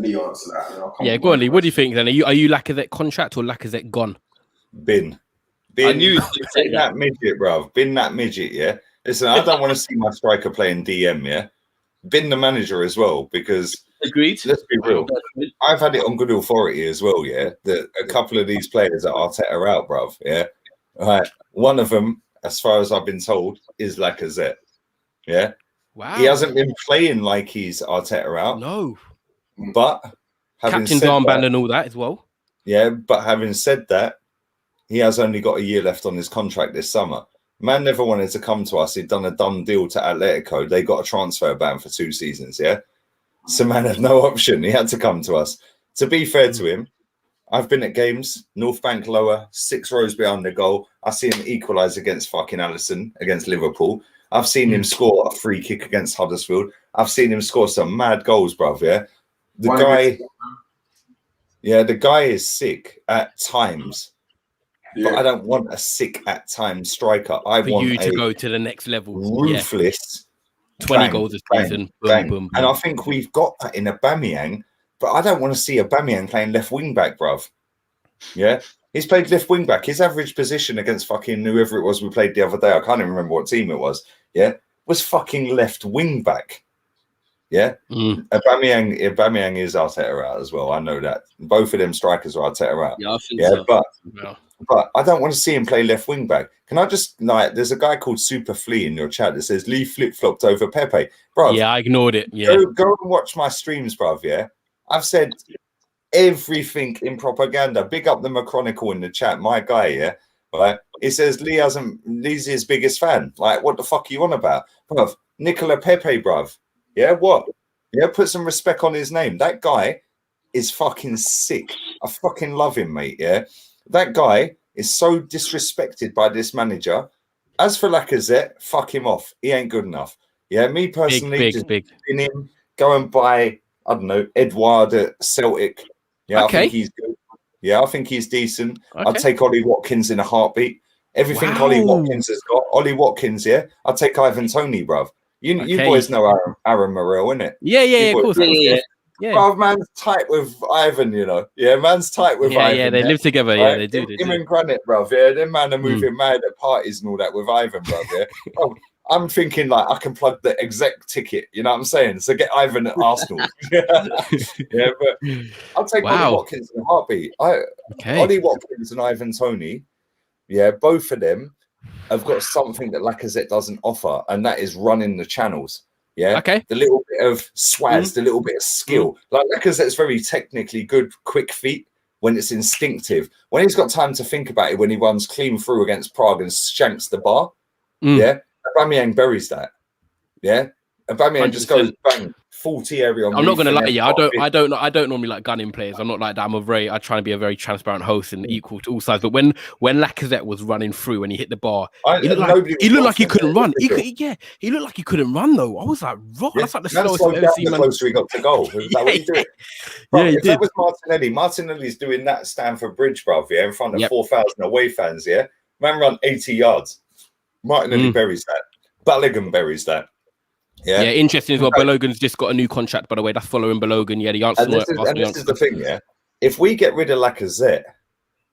Lee answer that. And I'll come go on, Lee. What do you think then? Are you Lacazette contract or Lacazette gone? Bin I knew that midget, bruv. Bin that midget, yeah. Listen, I don't want to see my striker playing DM, yeah. Bin the manager as well, because agreed. Let's be real. I've had it on good authority as well, yeah. That a couple of these players that Arteta are out, bruv. Yeah. Right. One of them, as far as I've been told, is Lacazette. Yeah. Wow. He hasn't been playing like he's Arteta out. No. But captain's armband and all that as well. Yeah, but having said that, he has only got a year left on his contract this summer. Man never wanted to come to us. He'd done a done deal to Atletico. They got a transfer ban for 2 seasons, yeah? So man had no option. He had to come to us. To be fair to him, I've been at games, North Bank lower, 6 rows behind the goal. I see him equalise against fucking Alisson, against Liverpool. I've seen him score a free kick against Huddersfield. I've seen him score some mad goals, bruv, yeah? The guy is sick at times. Yeah. But I don't want a sick at times striker. I want you to go to the next level. Ruthless. 20 goals a season. Boom, boom. And I think we've got that in Aubameyang, but I don't want to see Aubameyang playing left wing back, bruv. Yeah? He's played left wing back. His average position against fucking whoever it was we played the other day, I can't even remember what team it was, yeah, was fucking left wing back. Yeah? Aubameyang is Arteta out as well. I know that. Both of them strikers are Arteta out. Yeah, I think so. But I don't want to see him play left wing back. Can I just, like, there's a guy called Super Flea in your chat that says Lee flip-flopped over Pepe. Bro, yeah, I ignored it. Yeah. Go and watch my streams, bruv, yeah? I've said everything in propaganda. Big up the Machronicle in the chat, my guy, yeah? Right? He says Lee's his biggest fan. Like, what the fuck are you on about? Bruv, Nicola Pepe, bruv. Yeah, what? Yeah, put some respect on his name. That guy is fucking sick. I fucking love him, mate, yeah? That guy is so disrespected by this manager. As for Lacazette, fuck him off. He ain't good enough. Yeah, me personally, big. Him, go and buy, I don't know, Edouard at Celtic. Yeah, okay. I think he's good. Yeah, I think he's decent. Okay. I'd take Ollie Watkins in a heartbeat. Everything Ollie Watkins has got. Ollie Watkins, yeah. I'd take Ivan Toney, bruv. You boys know Aaron Morrell, innit? Yeah, of course. Yeah. Bruv, man's tight with Ivan, you know. Yeah, man's tight with Ivan. Yeah, they live together. Right? Yeah, they do. Him and Granite, bruv. Yeah, them man are moving mad at parties and all that with Ivan, bruv. Yeah. Oh, I'm thinking like I can plug the exec ticket. You know what I'm saying? So get Ivan at Arsenal. Yeah, but I'll take Ollie Watkins in a heartbeat. Ollie Watkins and Ivan Toney. Yeah, both of them have got something that Lacazette doesn't offer, and that is running the channels. Yeah, the little bit of swaz, the little bit of skill. Like Lacazette's very technically good, quick feet when it's instinctive. When he's got time to think about it, when he runs clean through against Prague and shanks the bar, yeah, Aubameyang buries that. Yeah, Aubameyang just goes bang, 40 area. I'm not gonna lie, I don't normally like gunning players. I'm not like that. I try to be a very transparent host and equal to all sides. But when Lacazette was running through and he hit the bar, he looked like he couldn't run. He looked like he couldn't run though. I was like, that's like the slowest I've ever seen. The closer he got to goal. Like, what are you doing? Bro, if that was Martinelli, Martinelli's doing that Stamford Bridge, bruv, yeah, in front of 4,000 away fans, yeah. Man run 80 yards. Martinelli buries that. Balogun buries that. Yeah, interesting as well. Balogun's just got a new contract, by the way. That's following Balogun. Yeah, the answer. And this is the thing, yeah. If we get rid of Lacazette,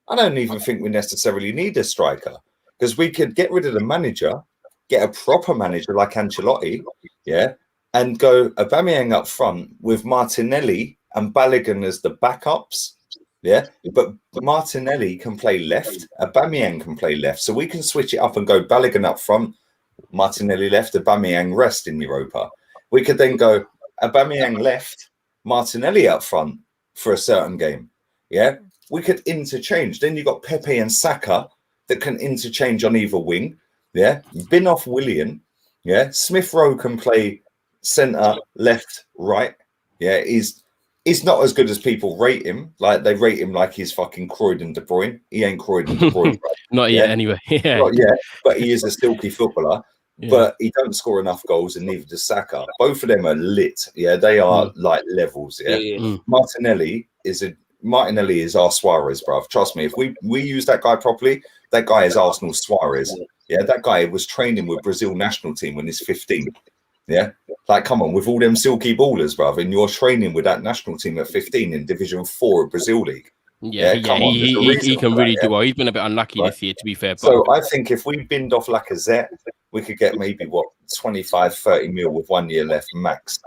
I don't even think we necessarily need a striker, because we could get rid of the manager, get a proper manager like Ancelotti, yeah, and go Aubameyang up front with Martinelli and Balogun as the backups. Yeah, but Martinelli can play left, Aubameyang can play left, so we can switch it up and go Balogun up front, Martinelli left, Aubameyang rest in Europa. We could then go Aubameyang left, Martinelli up front for a certain game. Yeah, we could interchange. Then you got Pepe and Saka that can interchange on either wing. Yeah, bin off Willian. Yeah, Smith Rowe can play centre, left, right. Yeah, he's not as good as people rate him. Like they rate him like he's fucking Croydon De Bruyne. He ain't Croydon De Bruyne. Right? Not yet, anyway. Yeah. Not yet, but he is a silky footballer. Yeah. But he don't score enough goals, and neither does Saka. Both of them are lit. Yeah, they are like levels. Yeah. Martinelli is our Suarez, bruv. Trust me. If we use that guy properly, that guy is Arsenal Suarez. Yeah, that guy was training with Brazil national team when he's 15. Yeah, like come on, with all them silky ballers, bruv, and you're training with that national team at 15 in Division 4 of Brazil League. Yeah, he can really do well. He's been a bit unlucky this year, to be fair. So I think if we binned off Lacazette, we could get maybe 25, 30 mil with 1 year left max.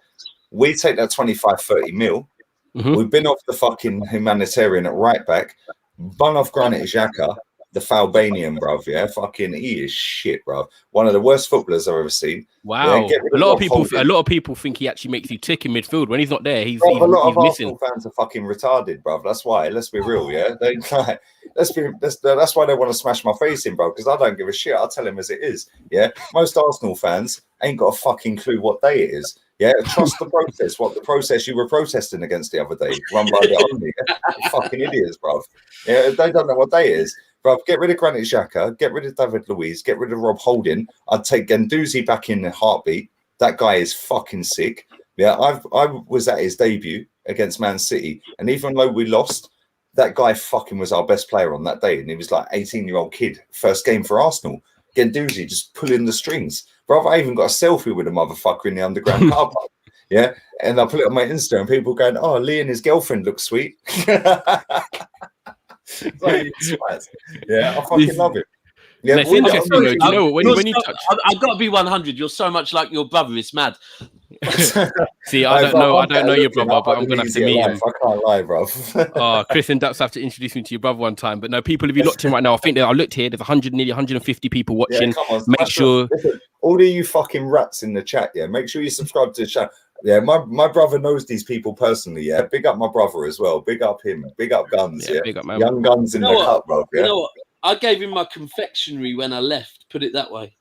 We take that 25, 30 mil. We've been off the fucking humanitarian at right back, bun off Granit Xhaka, the Falbanian, bruv. Yeah, fucking he is shit, bruv. One of the worst footballers I've ever seen. Wow, yeah, a lot of people think he actually makes you tick in midfield. When he's not there, he's a lot of Arsenal fans are fucking retarded, bruv. That's why. Let's be real, yeah. That's why they want to smash my face in, bro. Because I don't give a shit. I'll tell him as it is. Yeah, most Arsenal fans ain't got a fucking clue what day it is. Yeah, trust the process. What the process you were protesting against the other day, run by the army. Yeah? Fucking idiots, bruv. Yeah, they don't know what day it is. Bro, get rid of Granit Xhaka, get rid of David Luiz, get rid of Rob Holding. I'd take Guendouzi back in a heartbeat. That guy is fucking sick. Yeah, I was at his debut against Man City, and even though we lost, that guy fucking was our best player on that day, and he was like 18-year-old kid, first game for Arsenal. Guendouzi just pulling the strings. Bro, I even got a selfie with a motherfucker in the underground car park. Yeah, and I put it on my Insta, and people going, "Oh, Lee and his girlfriend look sweet." Yeah, I fucking love it. Yeah, it's interesting though. You know, when you touch, I've got to be 100. You're so much like your brother. It's mad. See, I don't know your brother, but I'm gonna have to meet him. I can't lie, bro. Chris and Ducks have to introduce me to your brother one time. But no, people, if you looked in right now, I think I looked here. There's nearly 150 people watching. Yeah, come on, make sure. Listen, all of you fucking rats in the chat, yeah. Make sure you subscribe to the chat. Yeah, my brother knows these people personally. Yeah, big up my brother as well. Big up him. Big up Guns. Yeah, big up, man. Young Guns in the cup, bro. Yeah? You know what? I gave him my confectionery when I left. Put it that way.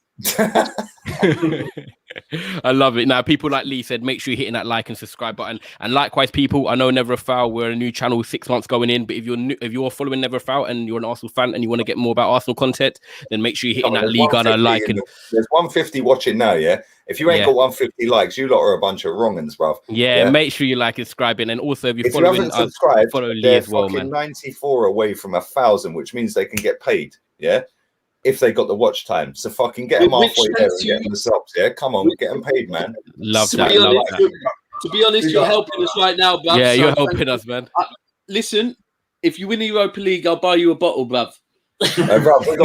I love it. Now, people like Lee said, make sure you're hitting that like and subscribe button. And likewise, people, I know Never a Foul, we're a new channel 6 months going in, but if you're following Never a Foul and you're an Arsenal fan and you want to get more about Arsenal content, then make sure you're hitting that Lee Gunner like. And there's 150 watching now, yeah? If you ain't got 150 likes, you lot are a bunch of wrong'uns, bruv. Yeah, make sure you like and subscribing. And also, if you're if following you haven't subscribed, follow Lee they're as well, fucking man. 94 away from 1,000, which means they can get paid, yeah? If they got the watch time. So fucking get them halfway there and get them the subs, yeah? Come on, get them paid, man. Love that. To be honest, you're helping us right now, bruv. Yeah, you're helping us, man. Listen, if you win the Europa League, I'll buy you a bottle, bruv. Bruv, I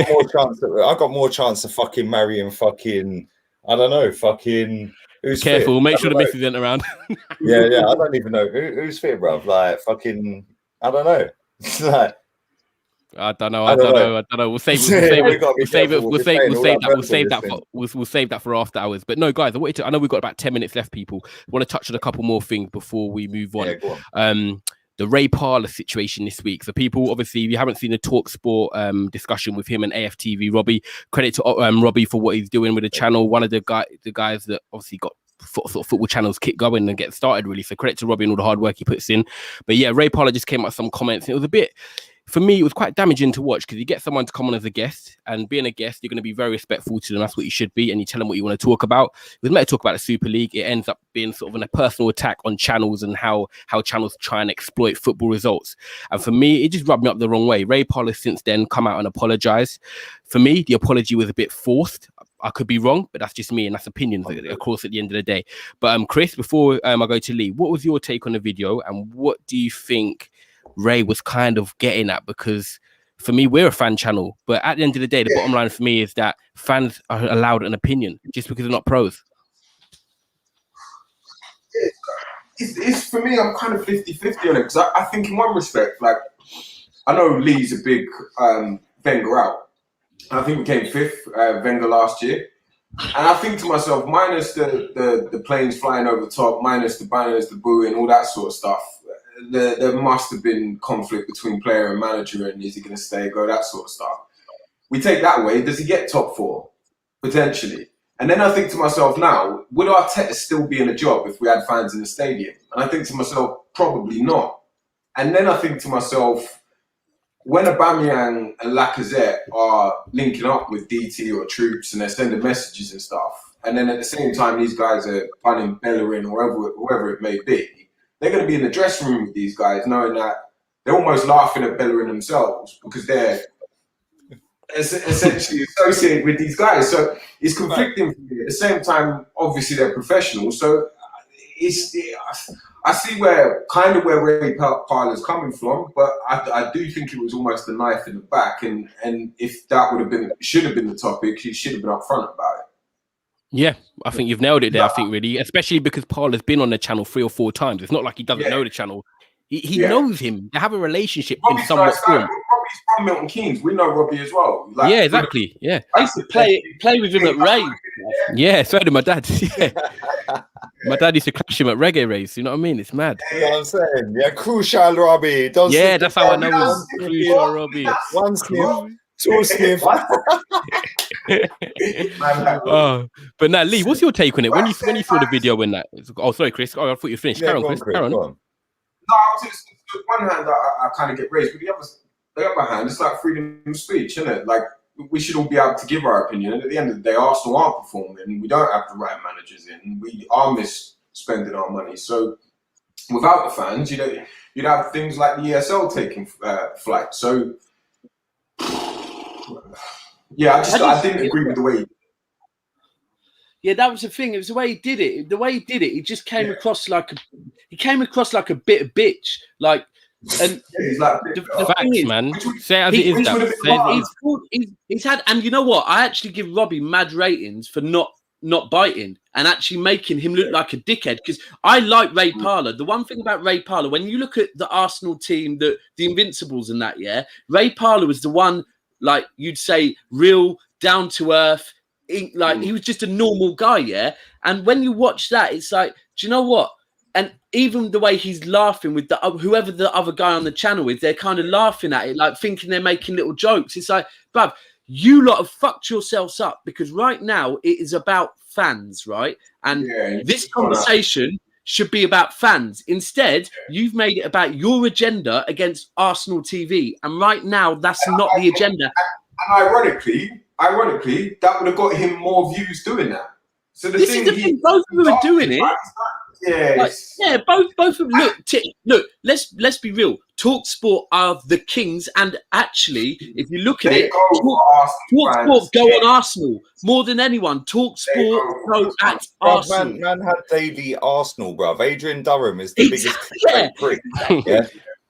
got more chance of fucking marrying fucking, I don't know, fucking... Who's careful? Fit? Make sure the missus isn't around. yeah, I don't even know who's fit, bruv. Like fucking, I don't know. Like, I don't know. We'll save that for after hours. But no, guys, I know we've got about 10 minutes left. People want to touch on a couple more things before we move on. Yeah, go on. The Ray Parlour situation this week. So people, obviously, if you haven't seen the TalkSport discussion with him and AFTV, Robbie, credit to Robbie for what he's doing with the channel. One of the guys that obviously got sort of football channels kick going and get started, really. So credit to Robbie and all the hard work he puts in. But yeah, Ray Parlour just came up with some comments. And it was a bit... For me, it was quite damaging to watch because you get someone to come on as a guest, and being a guest, you're going to be very respectful to them. That's what you should be, and you tell them what you want to talk about. It was meant to talk about the Super League. It ends up being sort of a personal attack on channels and how channels try and exploit football results. And for me, it just rubbed me up the wrong way. Ray Parlour since then come out and apologise. For me, the apology was a bit forced. I could be wrong, but that's just me and that's opinions, of course, at the end of the day. But Chris, before I go to Lee, what was your take on the video, and what do you think Ray was kind of getting at? Because for me, we're a fan channel, but at the end of the day, the bottom line for me is that fans are allowed an opinion just because they're not pros. It's for me, I'm kind of 50-50 on it, because I think in one respect, like, I know Lee's a big Wenger out. I think we came 5th, Wenger last year. And I think to myself, minus the planes flying over the top, minus the banners, the booing, all that sort of stuff, there must have been conflict between player and manager, and is he going to stay, go, that sort of stuff. We take that away, does he get top 4? Potentially. And then I think to myself now, would Arteta still be in a job if we had fans in the stadium? And I think to myself, probably not. And then I think to myself, when Aubameyang and Lacazette are linking up with DT or Troops and they're sending messages and stuff, and then at the same time these guys are punning Bellerin or whoever it may be, they're going to be in the dressing room with these guys knowing that they're almost laughing at Bellerin themselves because they're essentially associated with these guys. So it's conflicting for me. At the same time, obviously they're professionals. So I see where Ray Parlour's coming from, but I do think it was almost a knife in the back. And if that should have been the topic, he should have been upfront about it. Yeah, I think you've nailed it there. I think really, especially because Parlour's been on the channel 3 or 4 times. It's not like he doesn't know the channel. He knows him. They have a relationship in somewhat form. Robbie's from Milton Keynes. We know Robbie as well. Like, yeah, exactly. Yeah, I used to play with him at rave. Yeah, so did my dad. Yeah. My dad used to crash him at reggae raves. You know what I mean? It's mad. You know what I'm saying? Yeah, crucial Robbie. That's how I know him. Crucial Robbie. One sniff, 2 sniff. But now, Lee, what's your take on it? When you saw the video, oh, sorry, Chris. Oh, I thought you finished. Carry on, Chris. Carry on. No, on one hand, I kind of get raised, but the other hand, it's like freedom of speech, isn't it? Like, we should all be able to give our opinion. And at the end of the day, Arsenal aren't performing. We don't have the right managers in. We are misspending our money. So without the fans, you'd have things like the ESL taking flight. So yeah, I didn't agree with the way. Yeah, that was the thing. It was the way he did it. The way he did it, he just came across like a bit of bitch. Like, and he's like the facts, man. Say as it is. He's had, and you know what? I actually give Robbie mad ratings for not biting and actually making him look like a dickhead, because I like Ray Parlour. The one thing about Ray Parlour, when you look at the Arsenal team, the Invincibles and that, Ray Parlour was the one, like you'd say, real down to earth. Like he was just a normal guy, and when you watch that, it's like, do you know what? And even the way he's laughing with whoever the other guy on the channel is, they're kind of laughing at it, like thinking they're making little jokes. It's like, bruv, you lot have fucked yourselves up, because right now it is about fans, right? And this conversation should be about fans. Instead, you've made it about your agenda against Arsenal TV. And right now, that's not the agenda. And ironically, that would have got him more views doing that. So this is the thing, both of them are doing it. Both of them. Look. Let's be real. TalkSport are the kings, and actually, if you look at it, TalkSport go on Arsenal more than anyone. TalkSport go at Arsenal. Man had daily Arsenal, bruv. Adrian Durham is the biggest prick. Yeah,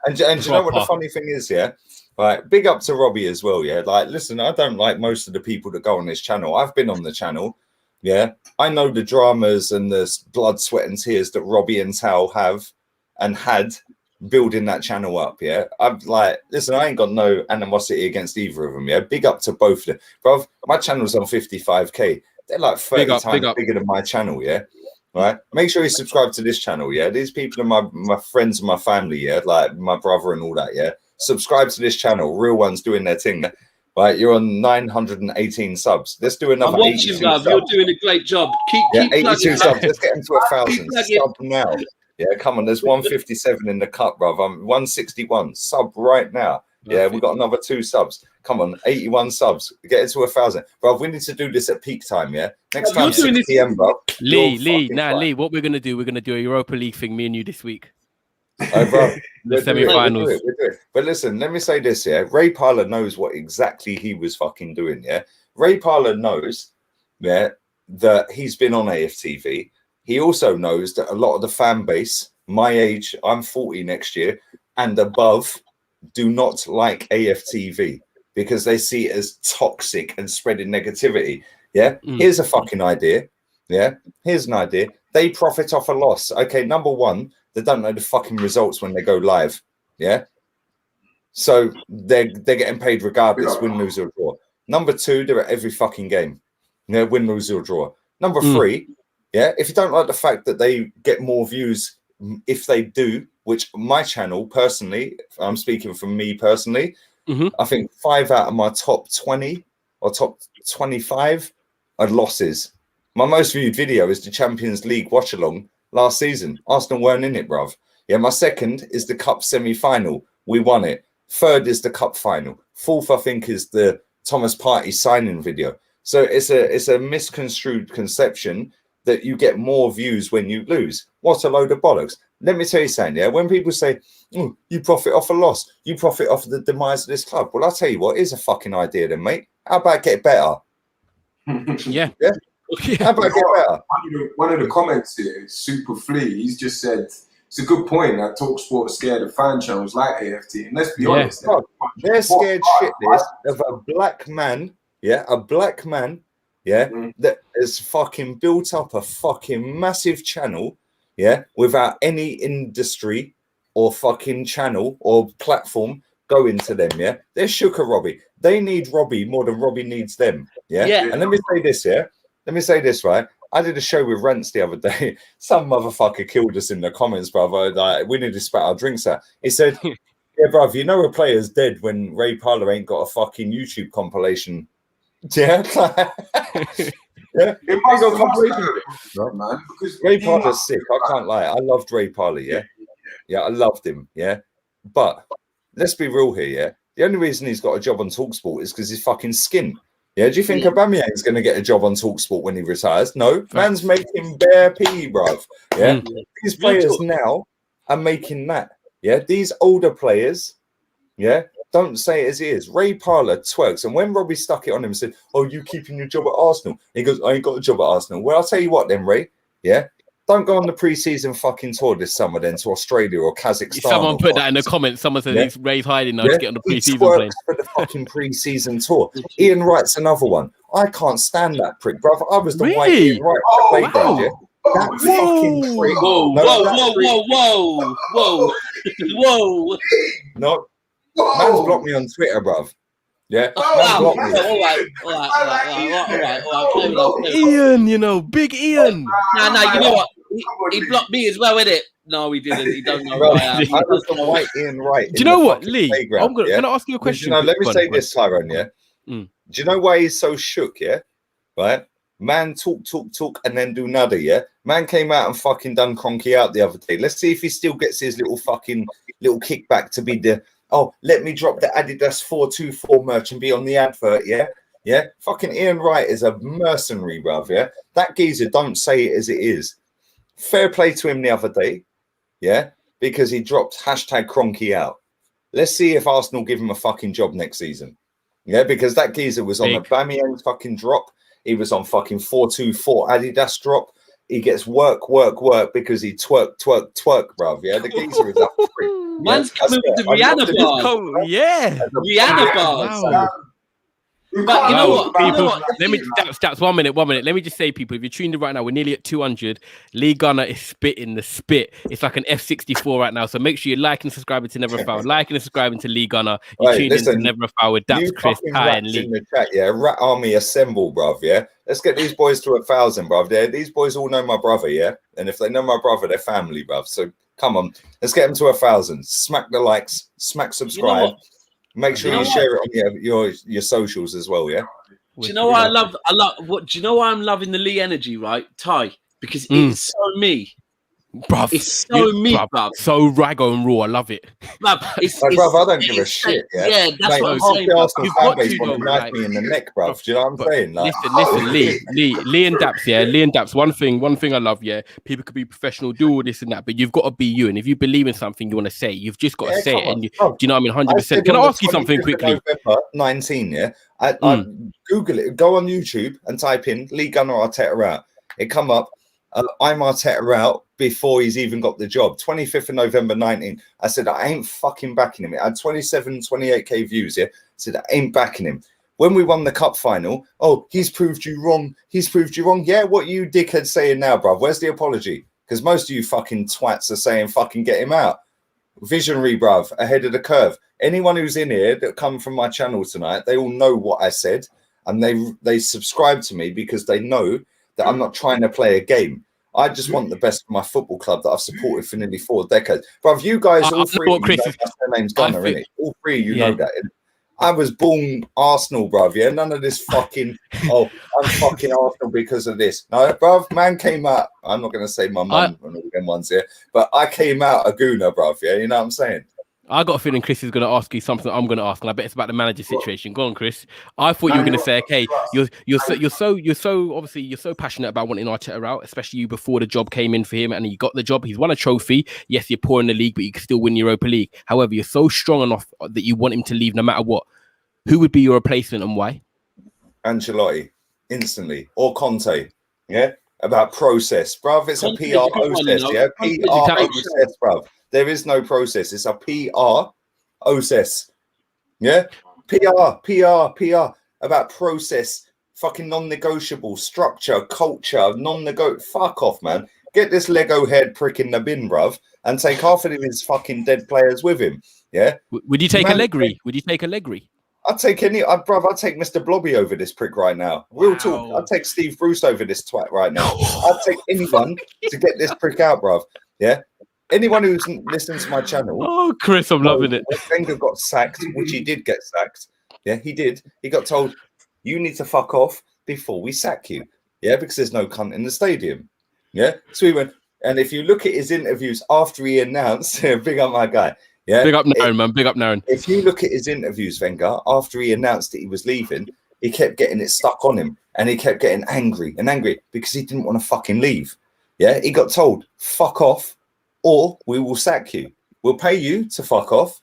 and you know what the funny thing is, yeah. Like, big up to Robbie as well, yeah. Like, listen, I don't like most of the people that go on this channel. I've been on the channel. Yeah, I know the dramas and the blood, sweat, and tears that Robbie and Tal have and had building that channel up. Yeah, I'm like, listen, I ain't got no animosity against either of them. Yeah, big up to both of them, bro. My channel's on 55k. They're like 30 times bigger than my channel. Yeah, right. Make sure you subscribe to this channel. Yeah, these people are my friends and my family. Yeah, like my brother and all that. Yeah, subscribe to this channel. Real ones doing their thing. Right, you're on 918 subs. Let's do another. I'm watching, love. You're doing a great job. Keep 82 subs. Let's get into 1,000. Sub now. Yeah, come on. There's 157 in the cup, bruv. I'm 161. Sub right now. Yeah, we've got another 2 subs. Come on, 81 subs. Get it to 1,000, bruv. We need to do this at peak time. Yeah, next time 6 p.m, bruv. Lee. What we're gonna do? We're gonna do a Europa League thing. Me and you this week. Oh, bro, the semi-finals. We'll do it. But listen, let me say this, yeah. Ray Parlour knows what exactly he was fucking doing, yeah. Ray Parlour knows, yeah, that he's been on AFTV. He also knows that a lot of the fan base, my age, I'm 40 next year, and above, do not like AFTV because they see it as toxic and spreading negativity. Yeah. Here's a fucking idea. Yeah. Here's an idea. They profit off a loss. Okay, number one. They don't know the fucking results when they go live, yeah. So they're getting paid regardless, win, lose or draw. Number 2, they're at every fucking game, yeah, win, lose or draw. Number 3, yeah. If you don't like the fact that they get more views, if they do, which my channel personally, I'm speaking from me personally, I think 5 out of my top 20 or top 25 are losses. My most viewed video is the Champions League watch along. Last season, Arsenal weren't in it, bruv. Yeah, my second is the Cup semi-final. We won it. Third is the Cup final. Fourth, I think, is the Thomas Partey signing video. So it's a misconstrued conception that you get more views when you lose. What a load of bollocks. Let me tell you something, yeah? When people say, oh, you profit off a loss, you profit off the demise of this club. Well, I'll tell you what, here's a fucking idea then, mate. How about get better? Yeah. How about get better? One of the comments here, Super Flea, he's just said it's a good point that TalkSport are scared of fan channels like AFT. And let's be honest, they're scared shitless of a black man, that has fucking built up a fucking massive channel, yeah, without any industry or fucking channel or platform going to them, yeah. They're shook at Robbie. They need Robbie more than Robbie needs them, yeah. And let me say this, yeah. Let me say this, right? I did a show with Rents the other day. Some motherfucker killed us in the comments, brother. Like, we need to spat our drinks out. He said, yeah, bruv, you know a player's dead when Ray Parlour ain't got a fucking YouTube compilation. Yeah? Yeah. It must have compilation, man. Because Ray Parlour's sick. I can't lie. I loved Ray Parlour, yeah? Yeah, I loved him, yeah? But let's be real here, yeah? The only reason he's got a job on TalkSport is because he's fucking skint. Yeah, do you think Aubameyang's going to get a job on TalkSport when he retires? No, man's making bare pee, bruv. Yeah, these players now are making that. Yeah, these older players, yeah, don't say it as it is. Ray Parlour twerks, and when Robbie stuck it on him and said, "Oh, you keeping your job at Arsenal?" He goes, "I ain't got a job at Arsenal." Well, I'll tell you what, then, Ray. Yeah. Don't go on the pre-season fucking tour this summer then to Australia or Kazakhstan. Someone put that in the comments. Someone said he's Ray's hiding now to get on the pre-season plane. For the fucking pre-season tour. Ian Wright's another one. I can't stand that prick, brother. I was the white Ian Wright playground, yeah? That fucking prick. Whoa. No. Man's blocked me on Twitter, bruv. Yeah. All right. Ian, you know, big Ian. No, you know what? He blocked me as well, innit? No, he didn't. He don't know why I am. I was the white Ian Wright. Do you know what, Lee? Can I ask you a question? Let me say this, Tyrone, yeah? Do you know why he's so shook? Yeah, right. Man, talk, and then do nada. Yeah, man came out and fucking done Kroenke out the other day. Let's see if he still gets his little kickback to be the let me drop the Adidas 424 merch and be on the advert. Yeah. Fucking Ian Wright is a mercenary, bruv. Yeah, that geezer don't say it as it is. Fair play to him the other day. Yeah, because he dropped #Kroenke out. Let's see if Arsenal give him a fucking job next season. Yeah, because that geezer was on a Aubameyang fucking drop. He was on fucking 424 Adidas drop. He gets work because he twerk, bruv. Yeah, the geezer is up. Man's coming with the Rihanna bar. Yeah. Rihanna bars. Wow. But you know what, people? Let me stats 1 minute. Let me just say, people, if you're tuned in right now, we're nearly at 200. Lee Gunner is spitting the spit. It's like an F64 right now. So make sure you like and subscribing to Never a Foul. Like and subscribing to Lee Gunner. You're tuned in to Never a Foul with Daps, Chris, Ty, and Lee. In the chat, yeah, Rat Army assemble, bruv. Yeah, let's get these boys to 1,000, bruv. Yeah, these boys all know my brother, yeah, and if they know my brother, they're family, bruv. So come on, let's get them to 1,000. Smack the likes, smack subscribe. You know, make sure you share it on your socials as well, yeah. Do you know what I love? Do you know why I'm loving the Lee energy, right, Ty? Because it's so me, bruv. It's so me, bruv. So raggo and raw. I love it, bruv. Bruv, I don't give a shit. Yeah, that's what I'm saying. You've got to want to knife me in the neck, bruv. Do you know what I'm saying? Like, listen, Lee and Daps. Yeah, Lee and Daps. One thing I love. Yeah, people could be professional, do all this and that, but you've got to be you. And if you believe in something, you want to say, you've just got to say it. And do you know what I mean? 100%. Can I ask you something quickly? November 19. Yeah, I Google it. Go on YouTube and type in Lee Gunner Arteta out. It come up. I'm Arteta out before he's even got the job. 25th of November 19. I said, I ain't fucking backing him. It had 28k views. Yeah, I said, I ain't backing him. When we won the cup final, he's proved you wrong. Yeah, what you dickhead saying now, bruv? Where's the apology? Because most of you fucking twats are saying fucking get him out. Visionary, bruv, ahead of the curve. Anyone who's in here that come from my channel tonight, they all know what I said, and they subscribe to me because they know that I'm not trying to play a game. I just want the best for my football club that I've supported for nearly 4 decades. Bruv, you guys, all three of you know my name's Gunner, innit? All three of you know that. I was born Arsenal, bruv, yeah? None of this fucking, I'm fucking Arsenal because of this. No, bruv, man came out. I'm not going to say my mum and all them ones here, but I came out a gooner, bruv, yeah? You know what I'm saying? I got a feeling Chris is going to ask you something I'm going to ask, and I bet it's about the manager situation. Go on, Chris. I thought you were going to say, okay, you're so passionate about wanting Arteta out, especially you before the job came in for him, and he got the job. He's won a trophy. Yes, you're poor in the league, but you can still win Europa League. However, you're so strong enough that you want him to leave no matter what. Who would be your replacement and why? Ancelotti, instantly, or Conte. Yeah, about process, bruv. It's a PR process. Yeah, PR process, bruv. There is no process. It's a PR process. Yeah? PR. About process. Fucking non-negotiable. Structure, culture, non-negotiable. Fuck off, man. Get this Lego head prick in the bin, bruv, and take half of his fucking dead players with him. Yeah? Would you take Allegri? Would you take Allegri? I'd take bruv, I'd take Mr. Blobby over this prick right now. Real talk. I'd take Steve Bruce over this twat right now. I'd take anyone to get this prick out, bruv. Yeah? Anyone who's listening to my channel. Oh, Chris, I'm loving it. Wenger got sacked, which he did get sacked. Yeah, he did. He got told, you need to fuck off before we sack you. Yeah, because there's no cunt in the stadium. Yeah, so he went. And if you look at his interviews after he announced, big up my guy. Yeah, big up Naren, man. Big up Naren. If you look at his interviews, Wenger, after he announced that he was leaving, he kept getting it stuck on him, and he kept getting angry because he didn't want to fucking leave. Yeah, he got told, fuck off, or we will sack you. We'll pay you to fuck off,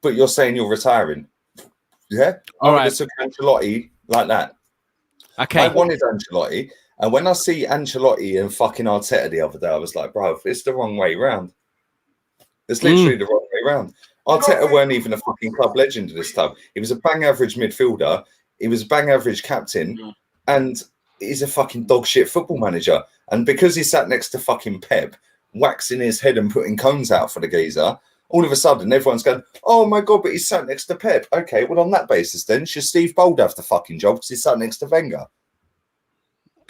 but you're saying you're retiring. Yeah, all right. I took Ancelotti like that. Okay, I wanted Ancelotti, and when I see Ancelotti and fucking Arteta the other day, I was like, bro, it's the wrong way round. It's literally the wrong way round. Arteta weren't even a fucking club legend at this time. He was a bang average midfielder. He was a bang average captain, and he's a fucking dog shit football manager. And because he sat next to fucking Pep, waxing his head and putting cones out for the geezer, all of a sudden everyone's going, oh my God, but he's sat next to Pep. Okay, well, on that basis then, should Steve Bold have the fucking job because he sat next to Wenger?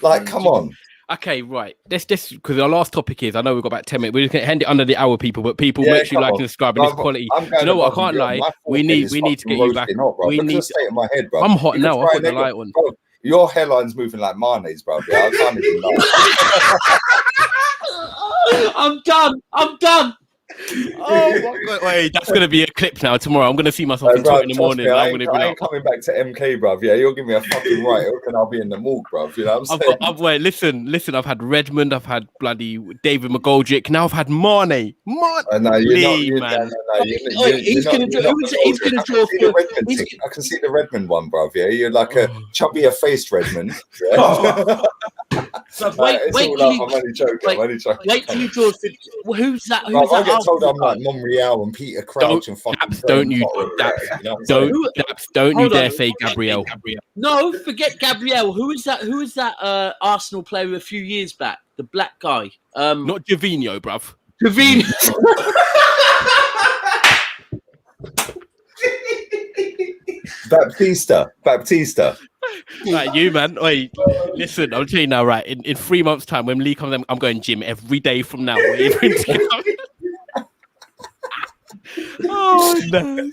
Like, come on. Okay, right. Let's just because our last topic is. I know we've got about 10 minutes. We're just gonna hand it under the hour, people. But people, make sure you like and subscribe. And this quality. Do you know what? I can't lie. We need to get you back. We need. State of my head, bro. I'm hot now. I've got the light on. Bro, your hairline's moving like mayonnaise, bro. Yeah, I can't even lie. I'm done. Oh my God. Wait, that's gonna be a clip now. Tomorrow, I'm gonna see myself in bro, in the morning. I I'm ain't coming back to MK, bruv. Yeah, you'll give me a fucking right hook and I'll be in the morgue, bruv. You know what I'm saying? Listen. I've had Redmond. I've had bloody David McGoldrick. Now I've had Mane. No, you're not. He's gonna draw. I can see the Redmond one, bruv. Yeah, you're like a chubbier faced Redmond. Yeah. Wait till you draw. Who's that? I get told I'm like Monreal and Peter Crouch and fucking. Don't you dare say Gabriel. No, forget Gabriel. Who is that? Who is that? Arsenal player a few years back, the black guy. Not Jovino, bruv. Jovino. Baptista. Right, you man. Wait, listen. I'm telling you now. Right, in 3 months' time, when Lee comes, I'm going gym every day from now. Oh no!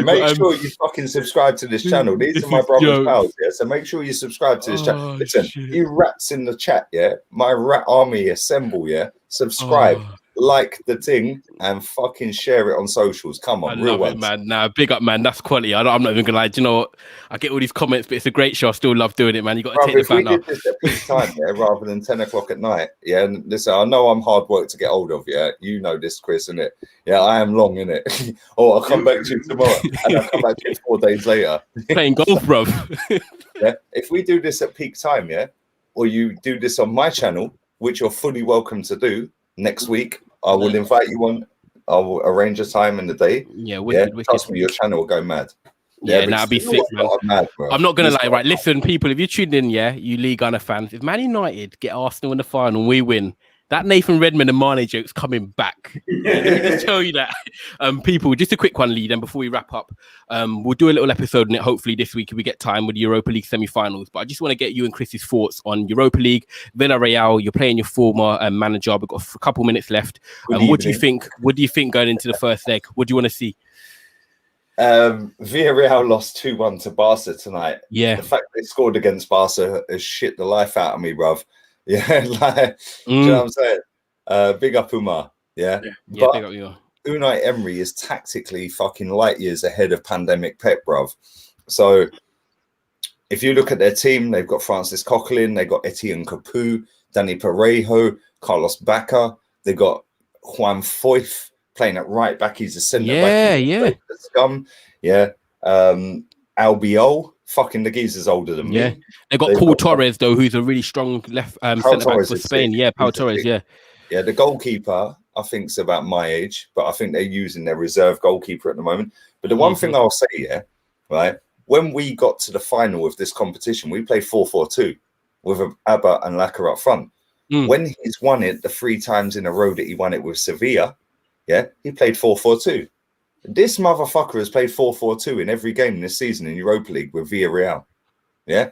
Make sure you fucking subscribe to this channel. These are my brother's pals, yeah. So make sure you subscribe to this channel. Listen, you rats in the chat, yeah. My rat army assemble, yeah. Subscribe. Like the thing and fucking share it on socials. Come on, real ones, man. Nah, big up, man. That's quality. I'm not even gonna lie. Do you know what? I get all these comments, but it's a great show. I still love doing it, man. You got to take the back now. If we did this at peak time, yeah, rather than 10 o'clock at night, yeah. And listen, I know I'm hard work to get hold of, yeah. You know this, Chris, innit? Yeah, I am long, innit? I'll come back to you tomorrow, and I'll come back to you 4 days later. Playing golf, bro. Yeah. If we do this at peak time, yeah, or you do this on my channel, which you're fully welcome to do next week. I will invite you on. I will arrange a time in the day. Yeah, wicked. Trust me, your channel will go mad. Yeah, that'd be sick, man. I'm not gonna lie, right? Listen, people, if you tuned in, yeah, you League Gunner fans, if Man United get Arsenal in the final and we win, that Nathan Redmond and Mane joke's coming back. Let me just tell you that. People, just a quick one, Lee, then before we wrap up. We'll do a little episode on it, hopefully this week if we get time with the Europa League semi-finals. But I just want to get you and Chris's thoughts on Europa League, Villarreal. You're playing your former manager. We've got a couple minutes left. What do you think? What do you think going into the first leg? What do you want to see? Villarreal lost 2-1 to Barca tonight. Yeah. The fact they scored against Barca has shit the life out of me, bruv. Yeah, like, do you know what I'm saying? Big up Umar, yeah. But big up you. Unai Emery is tactically fucking light years ahead of pandemic Pep, bruv. So if you look at their team, they've got Francis Coquelin, they've got Etienne Capoue, Danny Parejo, Carlos Bacca, they've got Juan Foyth playing at right back. He's a centre back. Yeah. Scum. Yeah. Albiol. Fucking the geezer's older than me. They've got Paul Torres though, who's a really strong left centre back for Spain. Yeah, Paul Torres. Yeah. The goalkeeper I think is about my age, but I think they're using their reserve goalkeeper at the moment. But the one thing I'll say, right, when we got to the final of this competition, we played 4-4-2 with Abba and Laka up front. When he's won it the 3 times in a row that he won it with Sevilla, he played 4-4-2. This motherfucker has played 4-4-2 in every game this season in Europa League with Villarreal. Yeah,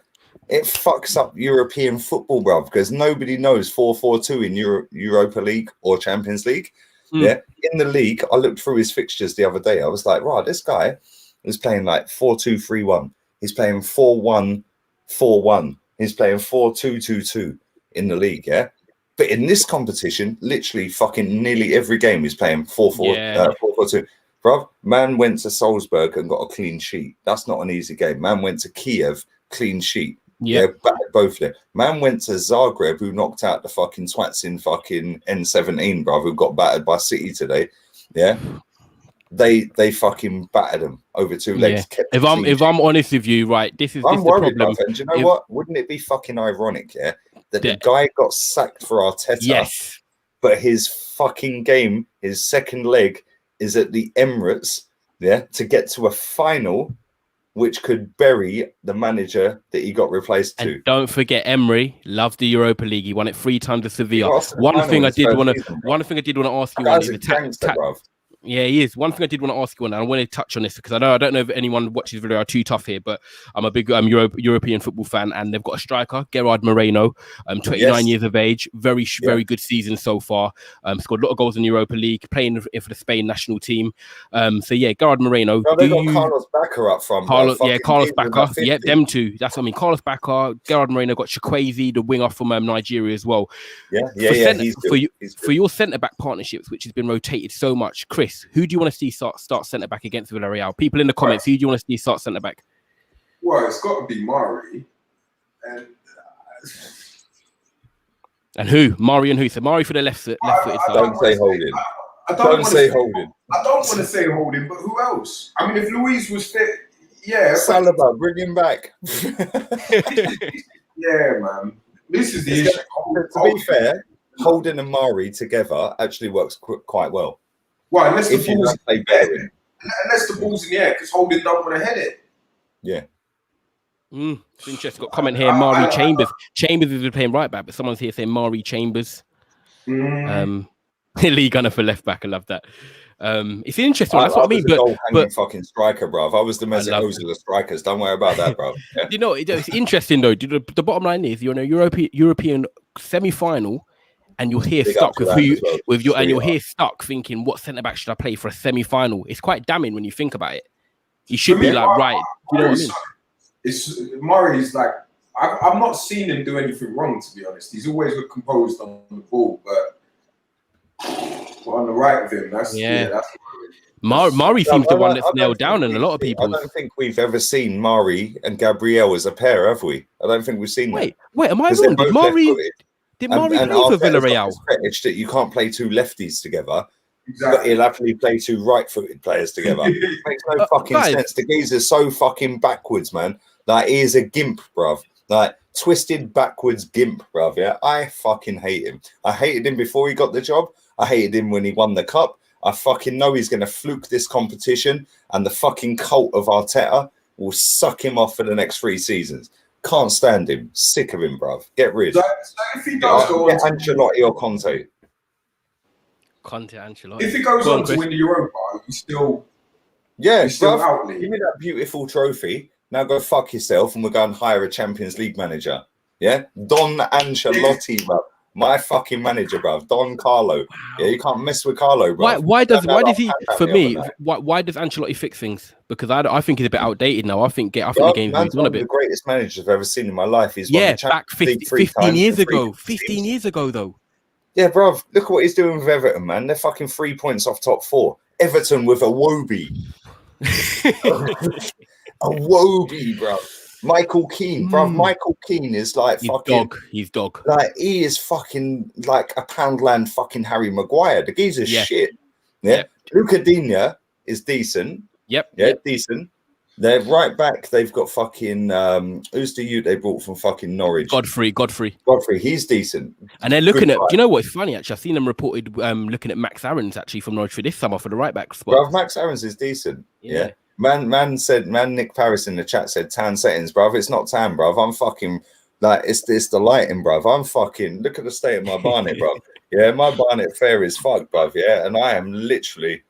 it fucks up European football, bro, because nobody knows 4-4-2 in Europa League or Champions League. Yeah, in the league, I looked through his fixtures the other day. I was like, right, this guy is playing like 4-2-3-1. He's playing 4-1-4-1. He's playing 4-2-2-2 in the league. Yeah. But in this competition, literally fucking nearly every game he's playing 4-4-2. Bro, man went to Salzburg and got a clean sheet. That's not an easy game. Man went to Kiev, clean sheet. Yeah, both of them. Man went to Zagreb, who knocked out the fucking twats in fucking N17, bro, who got battered by City today. Yeah. They fucking battered them over 2 legs. Yeah. If I'm honest with you, right, this is the problem. And do you know what? Wouldn't it be fucking ironic, that the guy got sacked for Arteta, but his fucking game, his second leg, is at the Emirates, to get to a final, which could bury the manager that he got replaced to. And don't forget, Emery loved the Europa League. He won it 3 times to Sevilla. One thing I did want to ask you on is the Yeah, he is. One thing I did want to ask you on, and I want to touch on this because I don't know if anyone watches Villarreal too tough here, but I'm a big European football fan, and they've got a striker, Gerard Moreno, 29 years of age, very good season so far. Scored a lot of goals in the Europa League, playing for the Spain national team. So yeah, Gerard Moreno. No, they got Carlos Baca up front. Carlos Baca. Yeah, them two. That's what I mean. Carlos Baca, Gerard Moreno, got Chukwueze, the winger from Nigeria as well. For your centre back partnerships, which has been rotated so much, Chris, who do you want to see start centre back against Villarreal? People in the comments, who do you want to see start centre back? Well, it's got to be Mari. And who? Mari and who? So Mari for the left-footed side. Don't say Holding. I don't say Holding. I don't want to say Holding, but who else? I mean, if Luis was fit, yeah. Saliba, bring him back. Yeah, man. This is the issue. To be fair, Holding and Mari together actually works quite well. Well, unless the ball's in the air, because Holding don't want to head it. Yeah. It's interesting. Got a comment here. Mari Chambers. Chambers is playing right back, but someone's here saying Mari Chambers. Lee Gunner for left back. I love that. It's interesting. That's what I mean. But fucking striker, bruv. I was the Mesut Ozil of strikers. Don't worry about that, bruv. Yeah. You know, it's interesting though. The bottom line is you're in a European semi-final. And you're here stuck you're here stuck thinking, what centre back should I play for a semi-final? It's quite damning when you think about it. You should be like, right. You know what I mean? Murray's like, I've not seen him do anything wrong, to be honest. He's always looked composed on the ball, but on the right of him, that's Mari seems the one that's nailed down, and a lot of people. I don't think we've ever seen Mari and Gabriel as a pair, have we? I don't think we've seen that. Wait, am I wrong? Did Mari play for Villarreal? That you can't play two lefties together, but he'll happily play two right-footed players together. It makes no fucking sense. The geezer's so fucking backwards, man. Like, he is a gimp, bruv. Like, twisted backwards gimp, bruv. Yeah, I fucking hate him. I hated him before he got the job. I hated him when he won the cup. I fucking know he's going to fluke this competition, and the fucking cult of Arteta will suck him off for the next 3 seasons. Can't stand him. Sick of him, bruv. Get rid. So if he does go on Ancelotti or Conte. Ancelotti. If he goes on to win the Europa, he's still out. Give me that beautiful trophy. Now go fuck yourself, and we'll go and hire a Champions League manager. Yeah, Don Ancelotti, bruv. My fucking manager, bruv. Don Carlo. Wow. Yeah, you can't mess with Carlo, bruv. Why does he? For me, why does Ancelotti fix things? Because I think he's a bit outdated now. I think the game's on a bit. The greatest manager I've ever seen in my life. He's back 15 years ago. 15 years ago, though. Yeah, bruv. Look at what he's doing with Everton, man. They're fucking 3 points off top 4. Everton with a Wobie. A Wobie, bruv. Michael Keane, bruv. Michael Keane is like He's dog. Like, he is fucking like a Poundland fucking Harry Maguire. The geezer's shit. Yeah. Yep. Luca Digne is decent. Yep. Decent. They're right back. They've got fucking who's the youth they brought from fucking Norwich? Godfrey. He's decent. And they're looking at. Do you know what? It's funny actually. I've seen them reported looking at Max Aarons actually from Norwich for this summer for the right back spot. Bruv, Max Aarons is decent. Yeah. Man, Nick Paris in the chat said tan settings, bruv. It's not tan, bruv. I'm fucking like it's the lighting, bruv. I'm fucking look at the state of my barnet, bruv. Yeah, my barnet fair is fucked, bruv. Yeah, and I am literally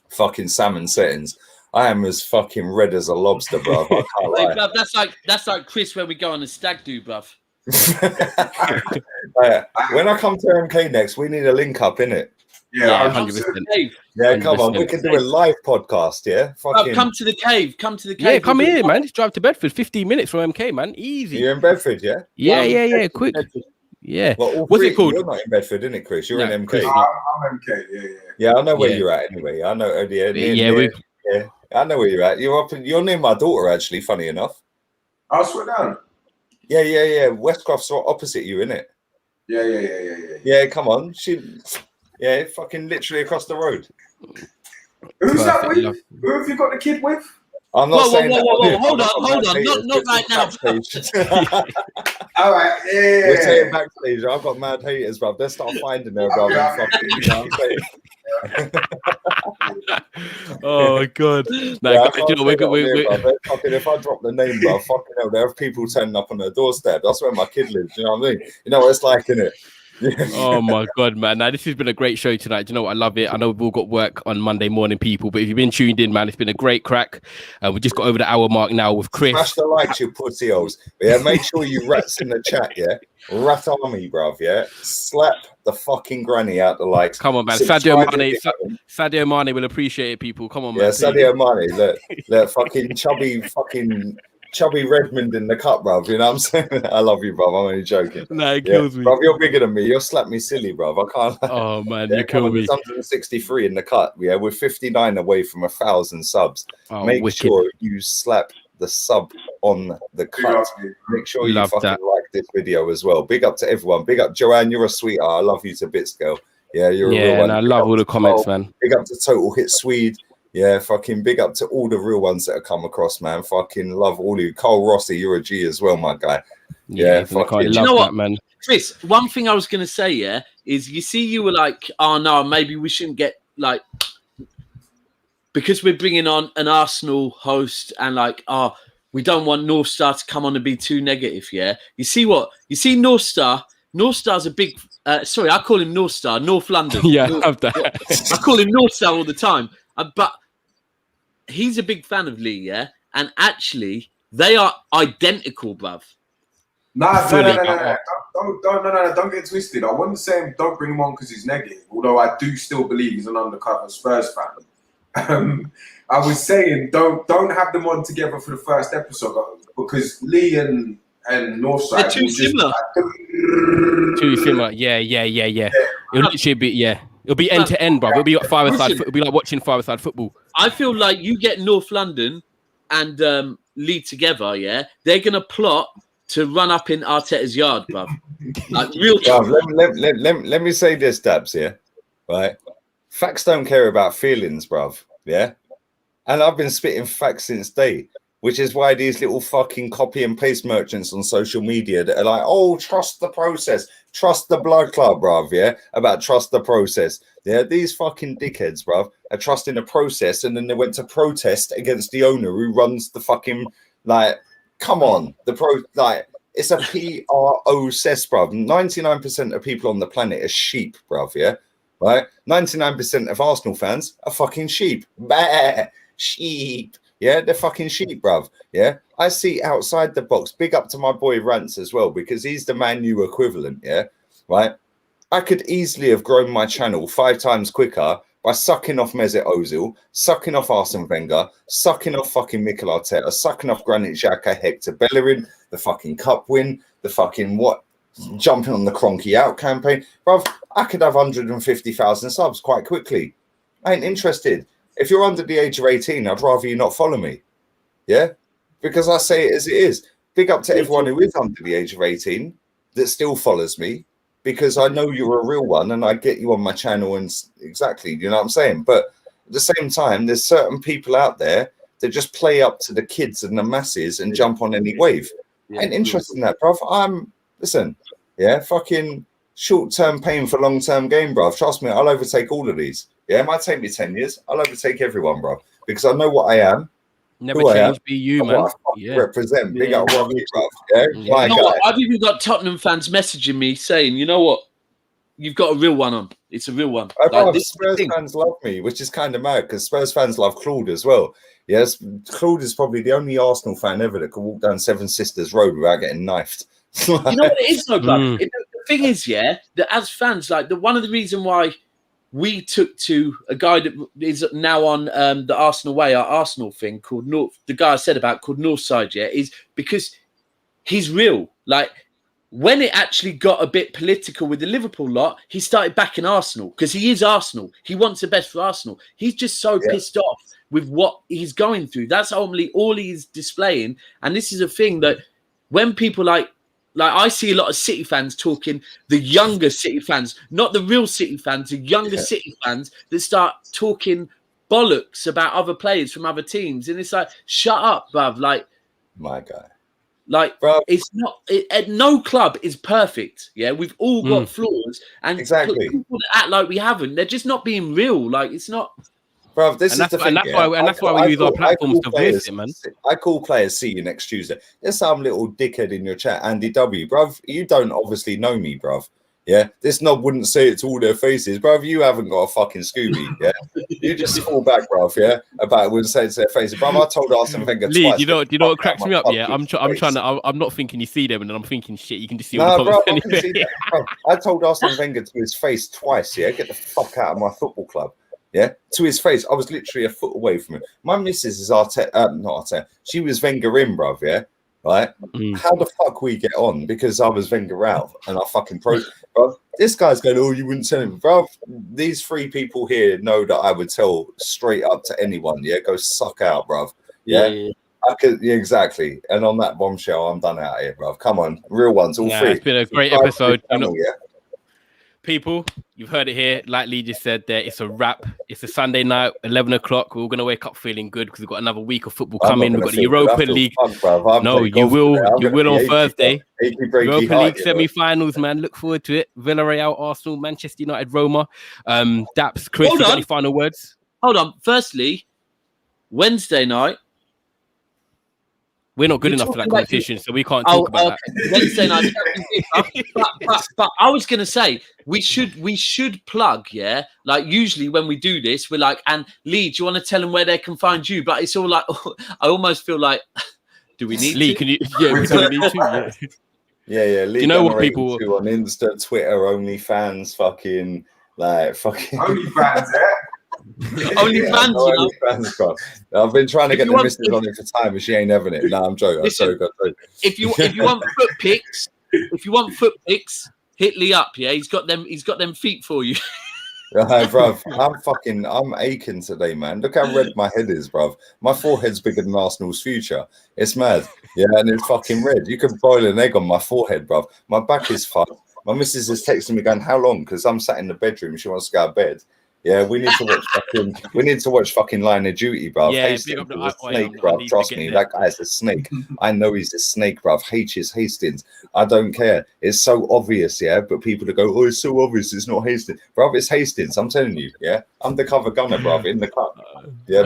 fucking salmon settings. I am as fucking red as a lobster, bruv. I can't lie. Bruv, that's like Chris when we go on a stag do, bruv. When I come to MK next, we need a link up, innit? Yeah, 100%. Yeah, come on, we can do a live podcast, yeah? Come to the cave. Yeah, come here, man. Just drive to Bedford, 15 minutes from MK, man. Easy. You're in Bedford, yeah? Yeah, quick. Yeah. Well, what's it called? You're not in Bedford, isn't it, Chris? You're in MK. I'm MK, yeah. Yeah, I know where you're at anyway. I know, I know where you're at. You're near my daughter, actually, funny enough. I'll swear down. Yeah. Westcroft's opposite you, isn't it? Yeah. Yeah, come on. Yeah, fucking literally across the road. Who's that with? Who have you got the kid with? I'm not saying whoa. Hold on. Not right now. All right, yeah. We'll take it backstage. I've got mad haters, bruv. Let's start finding her, bruv. Oh my god! If I drop the name, bruv, fucking hell, there are people turning up on their doorstep. That's where my kid lives. You know what I mean? You know what it's like, innit? Oh my god, man! Now this has been a great show tonight. Do you know what? I love it. I know we've all got work on Monday morning, people, but if you've been tuned in, man, it's been a great crack. We just got over the hour mark now with Chris. Smash the likes, you pussy holes. Yeah, make sure you rats in the chat. Yeah, rat army, bruv. Yeah, slap the fucking granny out the likes. Come on, man. Sadio Mane will appreciate it, people. Come on, man. Yeah, Sadio Mane. Look, fucking chubby Redmond in the cup, bruv. You know what I'm saying? I love you, bruv. I'm only joking. Nah, it kills me. Bruv, you're bigger than me. You'll slap me silly, bruv. I can't. Oh, man, you kill me. 163 in the cut. Yeah, we're 59 away from 1,000 subs. Make sure you slap the sub on the cut. Make sure you fucking like this video as well. Big up to everyone. Big up, Joanne. You're a sweetheart. I love you to bits, girl. Yeah, you're a real one. And I love all the comments, man. Big up to Total Hit Swede. Yeah, fucking big up to all the real ones that have come across, man. Fucking love all of you. Carl Rossi, you're a G as well, my guy. Yeah, fucking. You know what, man? Chris, one thing I was going to say, is you see, you were like, oh no, maybe we shouldn't get like, because we're bringing on an Arsenal host and like, we don't want North Star to come on and be too negative, yeah? You see North Star? North Star's a big, sorry, I call him North Star, North London. Yeah, I love that. I call him North Star all the time. But he's a big fan of Lee, yeah? And actually, they are identical, bruv. No, don't get twisted. I wasn't saying don't bring him on because he's negative, although I do still believe he's an undercover Spurs fan. I was saying don't have them on together for the first episode because Lee and Northside. They're too similar. Too similar. Yeah. It'll literally be It'll be end to end, bro. It'll be like it'll be like watching five-a-side football. I feel like you get North London and Lee together, yeah. They're gonna plot to run up in Arteta's yard, bruv. Like real. Let me say this, Dabs. Yeah, right. Facts don't care about feelings, bruv. Yeah, and I've been spitting facts since day. Which is why these little fucking copy and paste merchants on social media that are like, oh, trust the process, trust the blood club, bruv, yeah? About trust the process. Yeah, these fucking dickheads, bruv, are trusting the process and then they went to protest against the owner who runs the fucking, like, come on. It's a PRO cess, bruv. 99% of people on the planet are sheep, bruv, yeah? Right? 99% of Arsenal fans are fucking sheep. Bah, sheep. Yeah, they're fucking sheep, bruv. Yeah, I see outside the box. Big up to my boy Rance as well, because he's the Man U equivalent. Yeah, right. I could easily have grown my channel 5 times quicker by sucking off Mesut Ozil, sucking off Arsene Wenger, sucking off fucking Mikel Arteta, sucking off Granit Xhaka, Hector Bellerin, the fucking cup win, the fucking jumping on the Kroenke out campaign, bruv. I could have 150,000 subs quite quickly. I ain't interested. If you're under the age of 18, I'd rather you not follow me. Yeah? Because I say it as it is. Big up to everyone who is under the age of 18 that still follows me, because I know you're a real one and I get you on my channel and exactly, you know what I'm saying? But at the same time, there's certain people out there that just play up to the kids and the masses and jump on any wave. I ain't interested in that, bruv. Listen, yeah, fucking short-term pain for long-term gain, bruv. Trust me, I'll overtake all of these. Yeah, it might take me 10 years. I'll overtake everyone, bro, because I know what I am. Never change, be you, man. What I represent. Big up, Robbie, bro. Yeah, my guy. I've even got Tottenham fans messaging me saying, you know what? You've got a real one on. It's a real one. Spurs fans love me, which is kind of mad because Spurs fans love Claude as well. Yes, Claude is probably the only Arsenal fan ever that can walk down Seven Sisters Road without getting knifed. You know what it is, though, bro? The thing is, yeah, that as fans, like one of the reasons why we took to a guy that is now on the Arsenal Way, our Arsenal thing called North. The guy I said about called Northside, yeah, is because he's real. Like when it actually got a bit political with the Liverpool lot, he started backing Arsenal because he is Arsenal. He wants the best for Arsenal. He's just so pissed off with what he's going through. That's ultimately all he's displaying. And this is a thing that when people like I see a lot of City fans talking, the younger City fans, not the real City fans, the younger City fans that start talking bollocks about other players from other teams. And it's like, shut up, bruv. Like, my guy. Like, bruv. It's not, no club is perfect. Yeah, we've all got flaws. And exactly. People that act like we haven't, they're just not being real. Like, it's not. Bro, this is the thing. And that's why we use our platforms to voice it, man. I call players, see you next Tuesday. There's some little dickhead in your chat, Andy W. Bruv, you don't obviously know me, bruv. Yeah, this knob wouldn't say it to all their faces, bruv. You haven't got a fucking Scooby, yeah. You just fall back, bruv, yeah. About it wouldn't say it to their faces, bruv. I told Arsene Wenger Lee, twice. you know what cracks me up? Yeah, I'm trying to. I'm not thinking you see them, and then I'm thinking, shit, you can just see all the bruv, comments. I can see that, bruv. I told Arsene Wenger to his face twice, yeah. Get the fuck out of my football club, yeah. To his face, I was literally a foot away from him. My missus is Arteta, not Arteta. She was Wenger in, bruv, yeah. Right? How the fuck we get on? Because I was Wenger out and I fucking bro. This guy's going, oh, you wouldn't tell him, bro. These three people here know that I would tell straight up to anyone. Yeah, go suck out, bro. Yeah. I could, yeah, exactly. And on that bombshell, I'm done out here, bro. Come on, real ones, all three. It's been a great episode. Channel, yeah. People, you've heard it here. Like Lee just said there, it's a wrap. It's a Sunday night, 11 o'clock. We're all going to wake up feeling good because we've got another week of football coming. We've got the Europa League. No, you will on Thursday. Europa League semi-finals, man. Look forward to it. Villarreal, Arsenal, Manchester United, Roma. Daps, Chris, you got any final words? Hold on. Firstly, Wednesday night. We're not good enough for that competition, so we can't talk about that. Wednesday night. but I was going to say, we should plug, yeah? Like, usually when we do this, we're like, and Lee, do you want to tell them where they can find you? But it's all like, I almost feel like, do we need Lee, to? can you? Yeah, we do need to. Yeah. Lee, you know what people on Insta, Twitter, OnlyFans, fucking. OnlyFans, yeah. OnlyFans, bro. I've been trying to get the missus on it for time, but she ain't having it. No, I'm joking. Listen, if you want foot pics, hit Lee up. Yeah, he's got them feet for you. Bruv, I'm aching today, man. Look how red my head is, bruv. My forehead's bigger than Arsenal's future. It's mad. Yeah, and it's fucking red. You can boil an egg on my forehead, bruv. My back is fucked. My missus is texting me going, how long? Because I'm sat in the bedroom. She wants to go to bed. Yeah, we need to watch fucking Line of Duty, bruv. Yeah, Hastings is a snake, bruv. Trust me, that guy's a snake. I know he's a snake, bruv. Hastings. I don't care. It's so obvious, yeah. But people that go, oh, it's so obvious. It's not Hastings, bruv. It's Hastings. I'm telling you, yeah. Undercover gunner, bruv, in the club. Yeah,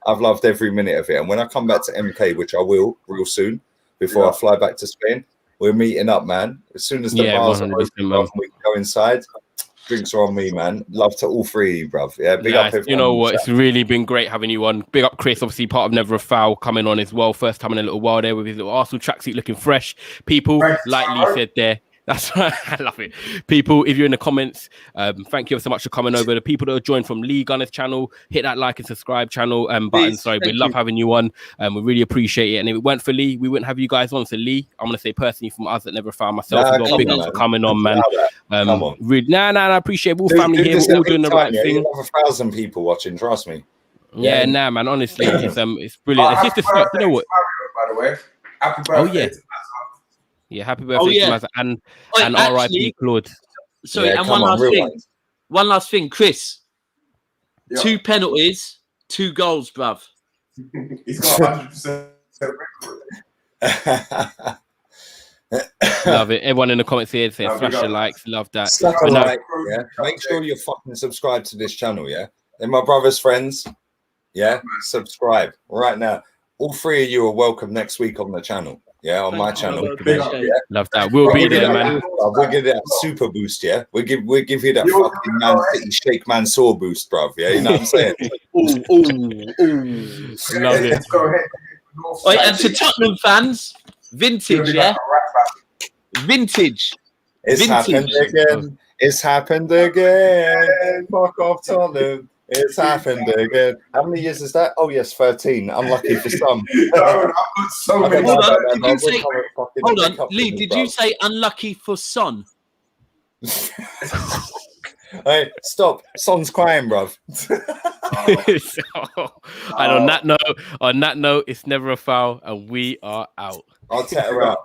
I've loved every minute of it. And when I come back to MK, which I will real soon, before I fly back to Spain, we're meeting up, man. As soon as the bars are open, bruv, we can go inside. Drinks are on me, man. Love to all three, bruv. Yeah, big up everyone. You know what? It's really been great having you on. Big up Chris, obviously part of Never a Foul, coming on as well. First time in a little while there with his little Arsenal tracksuit looking fresh. People, like Lee said there, that's right. I love it. People, if you're in the comments, thank you so much for coming over. The people that are joined from Lee Gunner's channel, hit that like and subscribe channel button. Sorry, we love having you on. We really appreciate it. And if it weren't for Lee, we wouldn't have you guys on. So Lee, I'm gonna say personally from us that Never found myself, big up for coming on, man. Really, I appreciate it. All family here, we're all doing the right thing. You have 1,000 people watching, trust me. Yeah, man. Honestly, it's brilliant. It's just the stuff. You know what? By the way, happy birthday. Yeah, happy birthday to Mazza and R.I.P. Claude. Sorry, and one last thing, Chris. 2 penalties, 2 goals, bruv. He's got 100% record. Love it. Everyone in the comments here saying flash your likes. Love that. Yeah. Make sure you're fucking subscribed to this channel, yeah? And my brother's friends, yeah? Subscribe right now. All 3 of you are welcome next week on the channel. Yeah, on my channel. Love that. We'll be there, man. We'll give you that super boost, yeah. We'll give you that fucking Man City Sheikh Mansour boost, bruv. Yeah, you know what I'm saying? Love it. Wait, and to Tottenham fans, vintage, yeah. Vintage. It's happened again. It's happened again. Fuck off, Tottenham. It's happened again. How many years is that? Oh yes, 13. Unlucky for some. Hold on, Lee. Did you say unlucky for Son? Hey, stop! Son's crying, bruv. And on that note, it's Never a Foul, and we are out. I'll take her out.